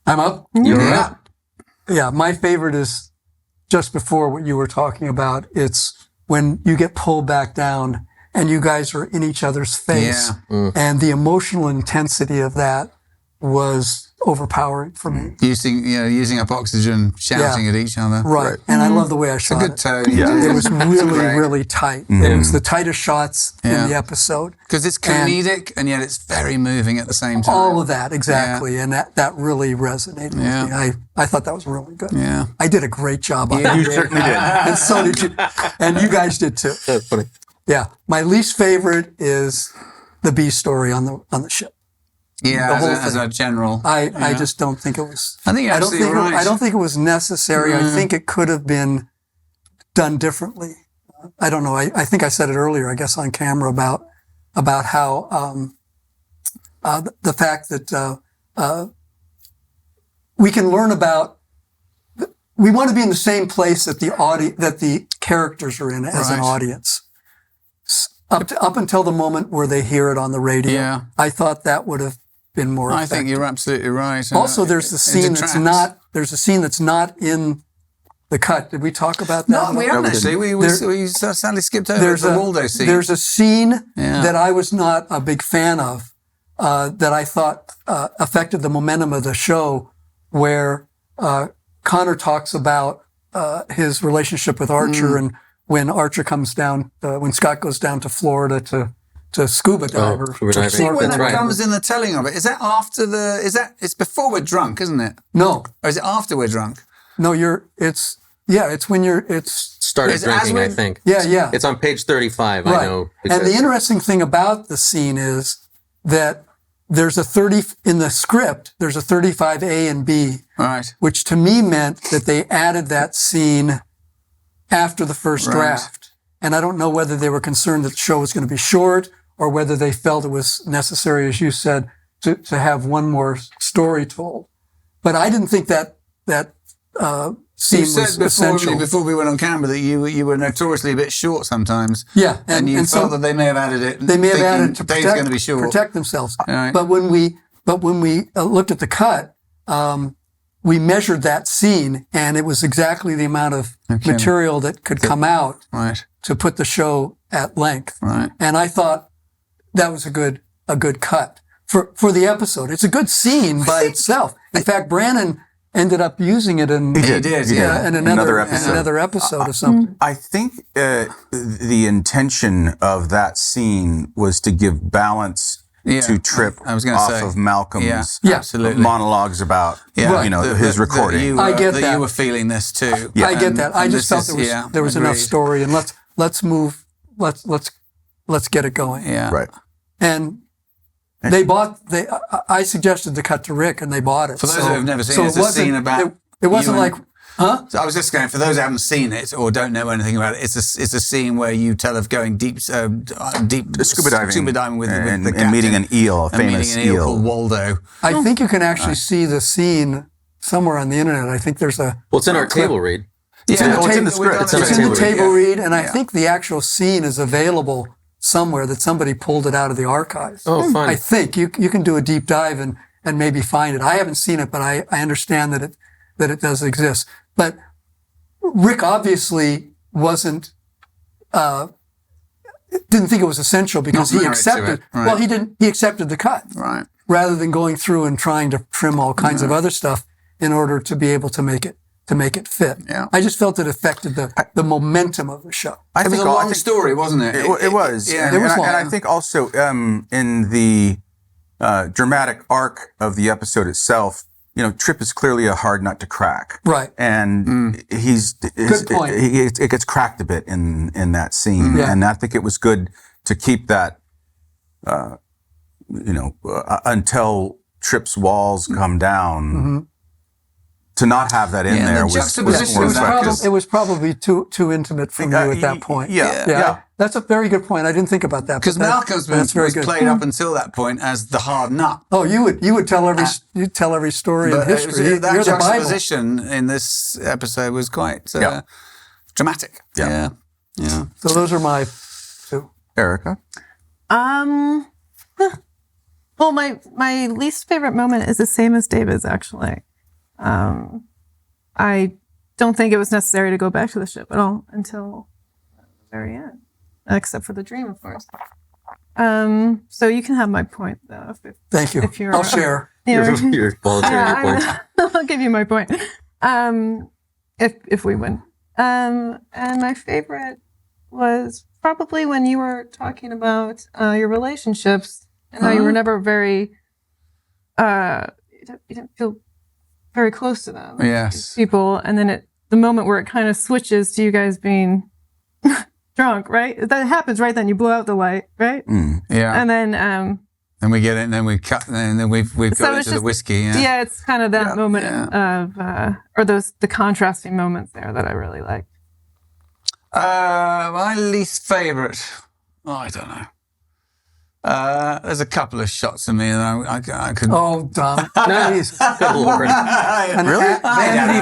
I'm up. You're Yeah. right. Yeah, my favorite is just before what you were talking about. It's when you get pulled back down and you guys are in each other's face. Yeah. And the emotional intensity of that was overpowering for me. Using up oxygen, shouting at each other. Right. And I love the way I shot Good it. tone. Yeah. It was really, great. really tight. It was the tightest shots in the episode. Because it's comedic and yet it's very moving at the same time. All of that, exactly. And that really resonated with me. I thought that was really good. Yeah. I did a great job on that. You certainly did. And so did you. And you guys did too. That's funny. Yeah. My least favorite is the B story on the ship. Yeah, whole as a general. I just don't think it was. I think you're absolutely right. I don't think it was necessary. I think it could have been done differently. I don't know. I think I said it earlier, I guess, on camera about how the fact that we can learn about. We want to be in the same place that the characters are in as an audience. Up until the moment where they hear it on the radio, Yeah. I thought that would have been more I effective. think you're absolutely right. Also, there's a scene that's not in the cut. Did we talk about that? No, we haven't actually. We sadly skipped over the Waldo scene. There's a scene that I was not a big fan of that I thought affected the momentum of the show, where Connor talks about his relationship with Archer, and when Archer comes down, when Scott goes down to Florida to scuba dive. scuba diving. See when That's that right. comes in the telling of it. Is that after it's before we're drunk, isn't it? No, Or is it after we're drunk? no, it's when it's Started Is it as drinking, I we- think. yeah. It's on page 35, I know. And the interesting thing about the scene is that there's a 30 in the script. There's a 35A and B, Right. which to me meant that they added that scene after the first draft. And I don't know whether they were concerned that the show was going to be short or whether they felt it was necessary, as you said, to have one more story told. But I didn't think that scene You was said essential. before we went on camera that you were notoriously a bit short sometimes. Yeah, and you and felt so that they may have added it. They may have thinking added to Dave's going to be short. protect themselves. Right. But when we looked at the cut, we measured that scene, and it was exactly the amount of material that could come out Right. to put the show at length. Right. And I thought that was a good cut for the episode. It's a good scene by itself. In fact, Brannon ended up using it in He did, yeah. in Another another episode. episode of something. I think the intention of that scene was to give balance to Trip I was gonna off say. of Malcolm's Yeah. Absolutely. monologues about Yeah. his recording. I get that. You were feeling this too. Yeah. I get that. I And just this felt is- there was enough agreed. story, and let's move. Let's get it going. Yeah. Right. And I suggested the cut to Rick, and they bought it. For those who have never seen it, it's a scene about It wasn't you like, huh? So I was just going, for those who haven't seen it or don't know anything about it, it's a scene where you tell of going deep Scuba diving, with and the captain. meeting an eel, a And famous meeting an eel eel. called Waldo. I think you can actually see the scene somewhere on the internet. I think there's a. Well, it's in our clip. table read. It's in the it's in table- the script. It's It's in the table yeah. read, and I think the actual scene is available somewhere that somebody pulled it out of the archives. Oh, fun. I think you can do a deep dive and maybe find it. I haven't seen it, but I understand that it does exist. But Rick obviously didn't think it was essential because Not he married to accepted. it, right. Well, he accepted the cut Right. rather than going through and trying to trim all kinds of other stuff in order to be able to make it fit. Yeah. I just felt it affected the momentum of the show. It was a long story, wasn't it? It was. Yeah. It was long. And I think also in the dramatic arc of the episode itself, Trip is clearly a hard nut to crack. Right. And Good point. it gets cracked a bit in that scene. Yeah. And I think it was good to keep that, until Trip's walls come down. To not have that in Yeah, there the was juxtaposition more of that, effective. It was probably too intimate for you at that point. Yeah. That's a very good point. I didn't think about that. Because but Malcolm's that's very was good. played up until that point as the hard nut. Oh, you would tell every story in But history. that You're the Bible. juxtaposition in this episode was quite dramatic. Yeah. Yeah. So those are my two. Erica? Well, my least favorite moment is the same as David's, actually. I don't think it was necessary to go back to the ship at all until the very end, except for the dream, of course. So you can have my point though. Thank you. If you're, I'll share. You're volunteering your points. I'll give you my point. If we win. And my favorite was probably when you were talking about your relationships and how you were never very, you didn't feel very close to them. Yes. People. And then the moment where it kind of switches to you guys being drunk, right? That happens right then. You blow out the light, right? Yeah. And then we get it, and then we cut, and then we've got into the whiskey. Yeah, it's kind of that moment of, or the contrasting moments there that I really liked. My least favourite, I don't know. There's a couple of shots of me that I could. Oh, Dom. Please. Good Lord. Really?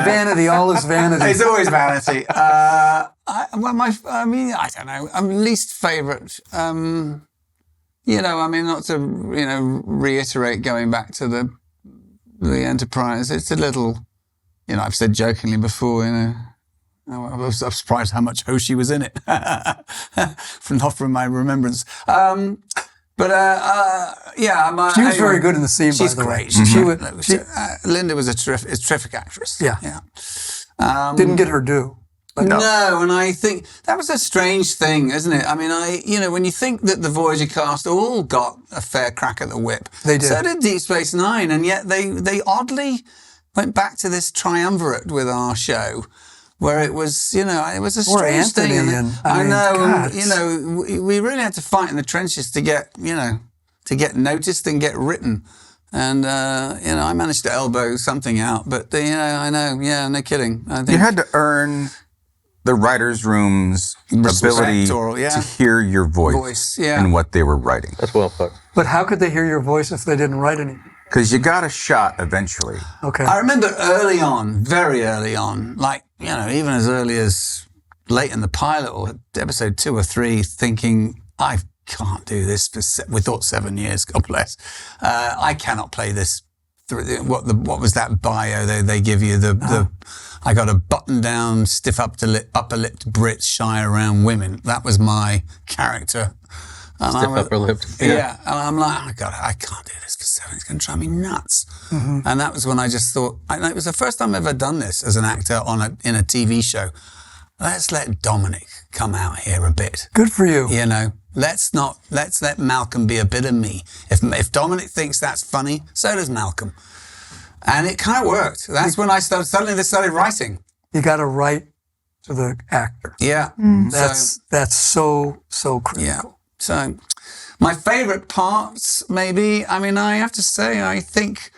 Vanity, all is vanity. It's always vanity. I don't know. Least favourite. Not to reiterate going back to the Enterprise. It's a little, I've said jokingly before, I was surprised how much Hoshi was in it, not from my remembrance. She was very good in the scene. She's by the great. Way. Linda was a terrific actress. Yeah. Didn't get her due. But no, and I think that was a strange thing, isn't it? I mean, when you think that the Voyager cast all got a fair crack at the whip, they did. So did Deep Space Nine, and yet they oddly went back to this triumvirate with our show, where it was, it was a strange thing. We really had to fight in the trenches to get noticed and get written. And, I managed to elbow something out, but, no kidding. I think you had to earn the writer's room's ability to hear your voice and what they were writing. That's well put. But how could they hear your voice if they didn't write anything? Because you got a shot eventually. Okay. I remember very early on, even as early as late in the pilot or episode 2 or 3, thinking, I can't do this we thought 7 years, God bless. I cannot play this. What was that bio they give you? I got a button down, stiff upper lipped Brit shy around women. That was my character. And stiff upper lipped. Yeah. And I'm like, oh God, I can't do this for 7. It's going to drive me nuts. Mm-hmm. And that was when I just thought, it was the first time I've ever done this as an actor in a TV show. Let's let Dominic come out here a bit. Good for you. Let's let Malcolm be a bit of me. If Dominic thinks that's funny, so does Malcolm. And it kind of worked. That's when I started writing. You got to write to the actor. Yeah. That's so critical. Yeah. So my favorite parts, maybe, I have to say, I think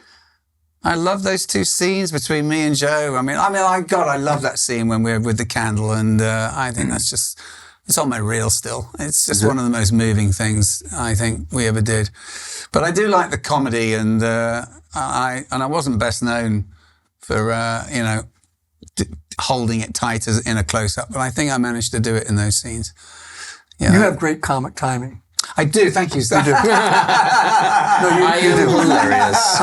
I love those 2 scenes between me and Joe. I love that scene when we're with the candle, and I think that's just, it's on my reel still. It's just one of the most moving things I think we ever did. But I do like the comedy, and I wasn't best known for holding it tight as in a close-up, but I think I managed to do it in those scenes. You have great comic timing. I do, thank you, sir. You do. I am hilarious.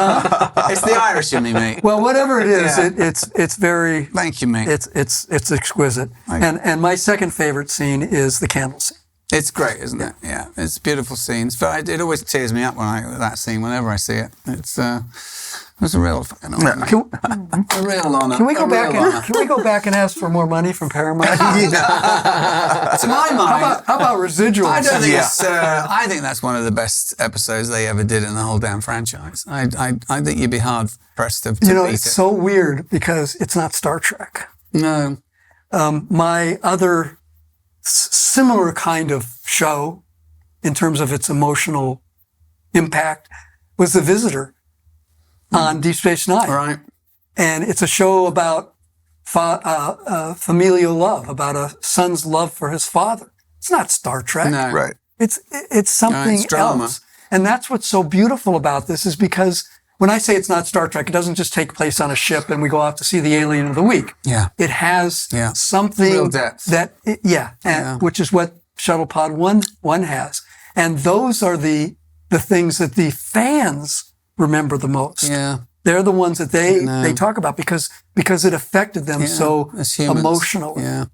It's the Irish in me, mate. Well, whatever it is, it's very. Thank you, mate. It's exquisite. And my second favorite scene is the candle scene. It's great, isn't it? Yeah, it's beautiful scenes. But it always tears me up that scene whenever I see it. It's a real fucking honor. A real honor. Can we go back and ask for more money from Paramount? To my mind, how about residuals? I don't think I think that's one of the best episodes they ever did in the whole damn franchise. I think you'd be hard pressed to beat it. It's so weird because it's not Star Trek. No. My other similar kind of show, in terms of its emotional impact, was The Visitor on Deep Space Nine. Right. And it's a show about familial love, about a son's love for his father. It's not Star Trek. No. Right. It's something it's drama. else. And that's what's so beautiful about this, is because when I say it's not Star Trek, it doesn't just take place on a ship and we go off to see the alien of the week. Yeah. It has something real depth. Which is what Shuttlepod One has. And those are the things that the fans remember the most. Yeah. They're the ones that they talk about because it affected them so as humans. emotionally. Yeah.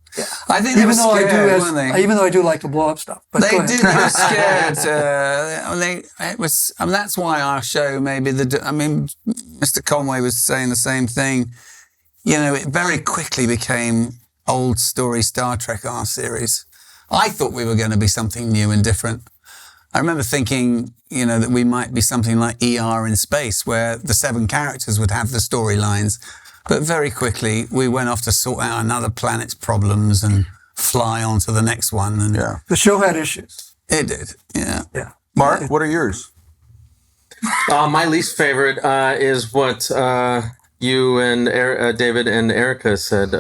I think they were scared, weren't they? Even though I do like to blow up stuff. But They go ahead. did. They were scared. It was. I mean, that's why our show maybe. Mr. Conway was saying the same thing. You know, it very quickly became old story Star Trek, our series. I thought we were going to be something new and different. I remember thinking, you know, that we might be something like ER in space, where the 7 characters would have the storylines. But very quickly, we went off to sort out another planet's problems and fly on to the next one. And The show had issues. it did. Yeah. Yeah. Mark, what are yours? My least favorite is what you and David and Erica said.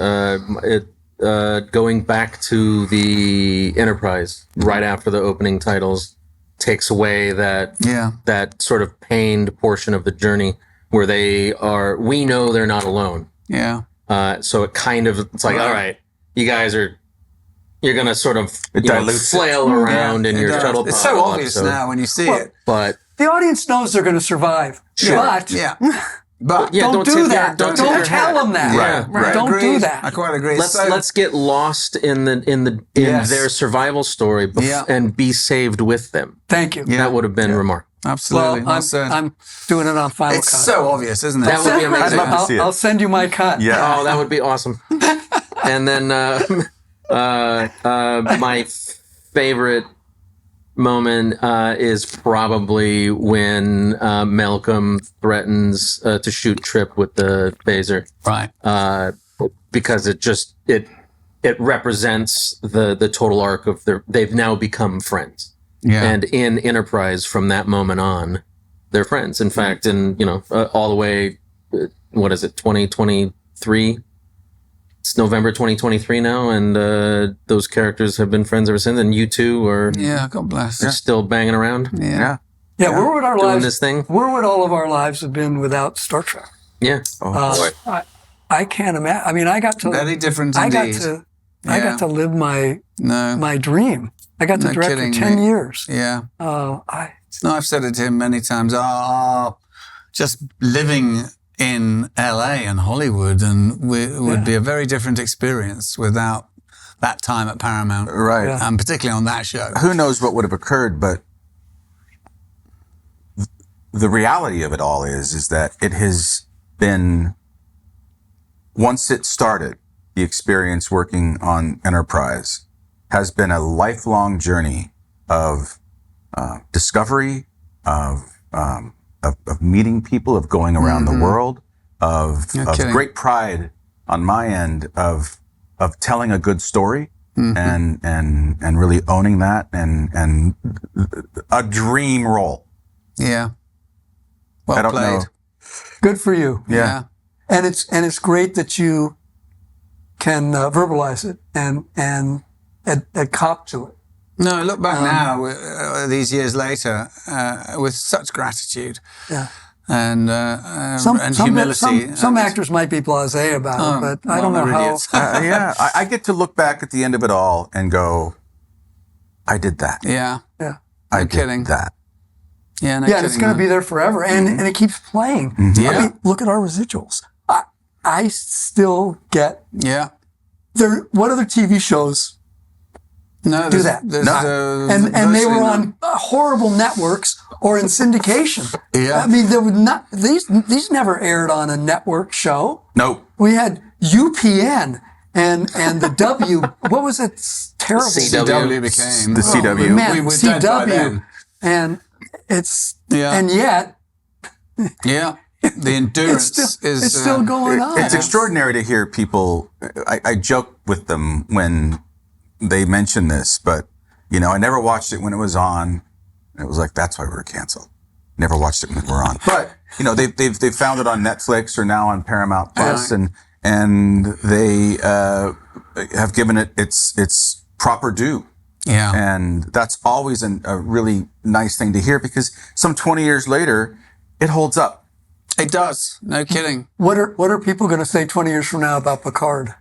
Going back to the Enterprise right after the opening titles takes away that sort of pained portion of the journey where we know they're not alone. Yeah. So it's like, all right, you guys you're going to sort of flail around in your shuttle pod. It's so obvious now when you see it. But The audience knows they're going to survive. Sure. But But don't do that. Don't Don't tell them that. Right. Don't Agreed. do that. I quite agree. let's get lost in their survival story and be saved with them. Thank you. That would have been remarkable. Absolutely. Well, I'm doing it on Final it's Cut. so obvious, isn't it? That would be amazing. I'd love to see it. I'll send you my cut. Yeah. Oh, that would be awesome. And then my favorite moment is probably when Malcolm threatens to shoot Trip with the phaser. Right. Because it represents the total arc of they've now become friends. Yeah. And in Enterprise, from that moment on, they're friends. In fact, all the way, what is it, 2023? It's November 2023 now, and those characters have been friends ever since. And you two are God bless. still banging around. Yeah. Yeah, where would our Doing lives? this thing. Where would all of our lives have been without Star Trek? Yeah. I can't imagine. I mean, I got to Very different I indeed. I got to live my dream. I got to No direct kidding, for 10 mate. years. Yeah. I No, I've said it to him many times. Just living in LA and Hollywood would be a very different experience without that time at Paramount. Right. Yeah. And particularly on that show. Who knows what would have occurred, but the reality of it all is that it has been, once it started, the experience working on Enterprise has been a lifelong journey of discovery, of meeting people, of going around the world, of kidding. great pride on my end of telling a good story and really owning that and a dream role. Yeah. Well I don't played. know. good for you. Yeah. And it's great that you can verbalize it and cop to it. No, look back now, these years later, with such gratitude Yeah. and humility. Some actors might be blasé about it, but I don't know how. idiots. I get to look back at the end of it all and go, I did that. Yeah. Yeah. I No did kidding. that. Yeah, no Yeah, and it's kidding, going to man. be there forever, and it keeps playing. Yeah. I mean, look at our residuals. I still get Yeah. there. What other TV shows No, do there's- that? there's, And they were virtually on horrible networks or in syndication. Yeah. I mean, there were not these never aired on a network show. Nope. We had UPN and the W. What was it? It's terrible. CW became The CW. Man, We were dead by CW, then. and it's Yeah. and yet Yeah. The endurance it's still going on. It's extraordinary to hear people. I joke with them when they mention this, but I never watched it when it was on. And it was like, that's why we were canceled. Never watched it when we were on. But they've found it on Netflix or now on Paramount Plus, and they have given it its proper due. Yeah. And that's always a really nice thing to hear because some 20 years later, it holds up. It does. No kidding. What are people going to say 20 years from now about Picard?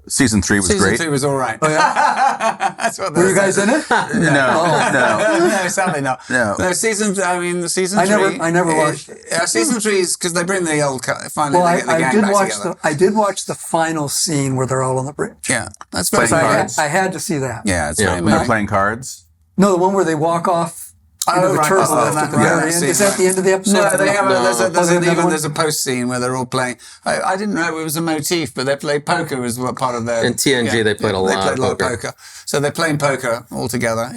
season 3 was Season great. 2 was all right. Oh, yeah? That's what they Were you say. guys in it? No. No, sadly not. No. Season 3. I never watched it. Season 3 is because they bring the old finally. Well, they get the I gang did back watch together. I did watch the final scene where they're all on the bridge. Yeah, that's very Playing So fun. I had to see that. Yeah, it's Yeah, very When they're moving. playing cards. No, the one where they walk off into the right. turbo Oh, lift at the right. very end. Is that the end of the episode? No, they have there's a post scene where they're all playing. I didn't know it was a motif, but they play poker as well, part of their. In TNG, they played a lot of poker. So they're playing poker all together.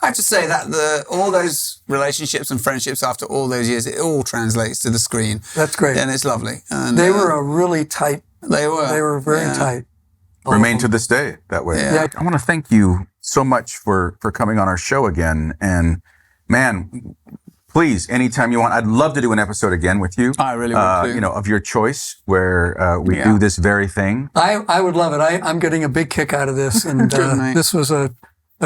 I have to say that all those relationships and friendships after all those years, it all translates to the screen. That's great. And it's lovely. And They were a really tight. They were very yeah. tight. Remain to this day that way. Yeah. I want to thank you so much for coming on our show again. And man, please, anytime you want, I'd love to do an episode again with you. I really would too. You know, of your choice, where we Yeah. do this very thing. I would love it. I'm getting a big kick out of this, and Good, mate. this was a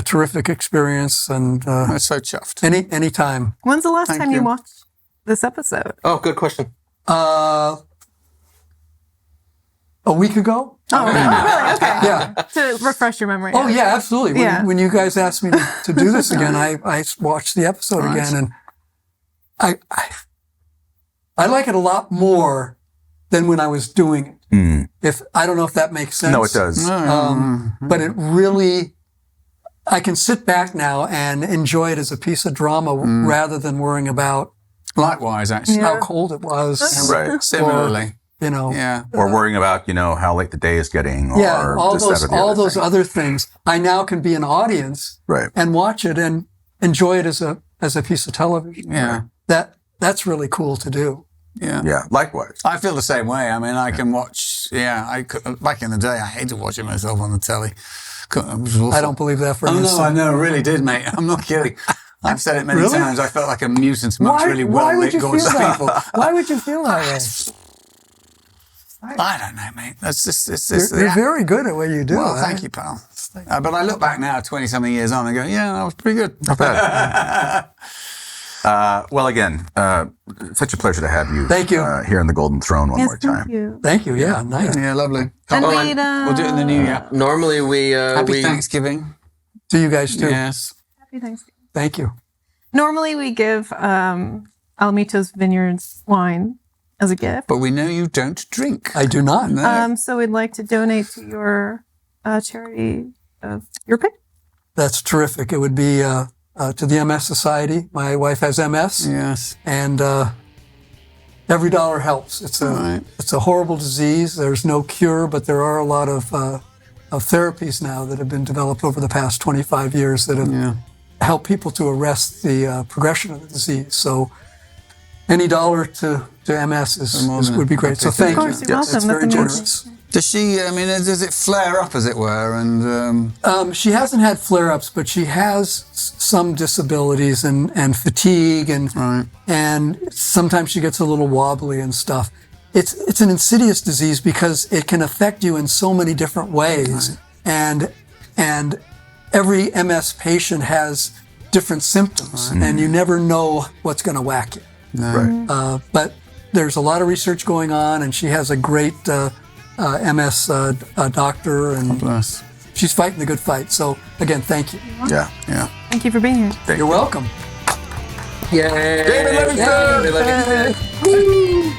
terrific experience. And I'm so chuffed. anytime. When's the last Thank time you you. watched this episode? Oh, good question. A week ago? Oh, really? Okay. Yeah. To refresh your memory. Oh yeah, absolutely. Yeah. When you guys asked me to do this again, I watched the episode again, and I like it a lot more than when I was doing it. If I don't know if that makes sense. No, it does. But it really, I can sit back now and enjoy it as a piece of drama rather than worrying about Likewise, actually. how cold it was. Right. Similarly. You know. Yeah. Or worrying about, how late the day is getting. Or Yeah, all this, that, those or the other those thing. other things. I now can be an audience Right. and watch it and enjoy it as a piece of television. Yeah. That's really cool to do. Yeah. Yeah, likewise. I feel the same way. I mean, I can watch. Back in the day, I hated watching myself on the telly. It was awful. I don't believe that for an Oh no, instant. I know, I really did, mate. I'm not kidding. I've said it many Really? times. I felt like a mutant amongst really why would well-lit, you feel gorgeous that? people. Why would you feel that way? I don't know, mate. That's just it's You're very good at what you do. Well, thank you, pal. But I look back now, 20-something years on, and go, yeah, that was pretty good. Not bad. Well, again, such a pleasure to have you. Thank you. Here in the Golden Throne one Yes, more time. thank you. Thank you. Yeah, nice. Yeah, lovely. And Oh, we'd, We'll do it in the new year. Normally we Happy Thanksgiving. To you guys too. Yes. Happy Thanksgiving. Thank you. Normally we give Alamitos Vineyards wine as a gift. But we know you don't drink. I do not. No. So we'd like to donate to your charity of your pick. That's terrific. It would be to the MS Society. My wife has MS, Yes. and every dollar helps. It's a horrible disease. There's no cure, but there are a lot of therapies now that have been developed over the past 25 years that have helped people to arrest the progression of the disease. So any dollar to MS would be great. So thank Of course, you. you're welcome. It's very That's generous. Does she, does it flare up, as it were? And She hasn't had flare-ups, but she has some disabilities and fatigue, and sometimes she gets a little wobbly and stuff. It's an insidious disease because it can affect you in so many different ways, and every MS patient has different symptoms, and you never know what's going to whack you. Right. But there's a lot of research going on, and she has a great MS doctor, and bless. she's fighting the good fight. So again, thank you. Yeah. Yeah. Thank you for being here. You're welcome. Yay! David Livingston! David Livingston! Woo!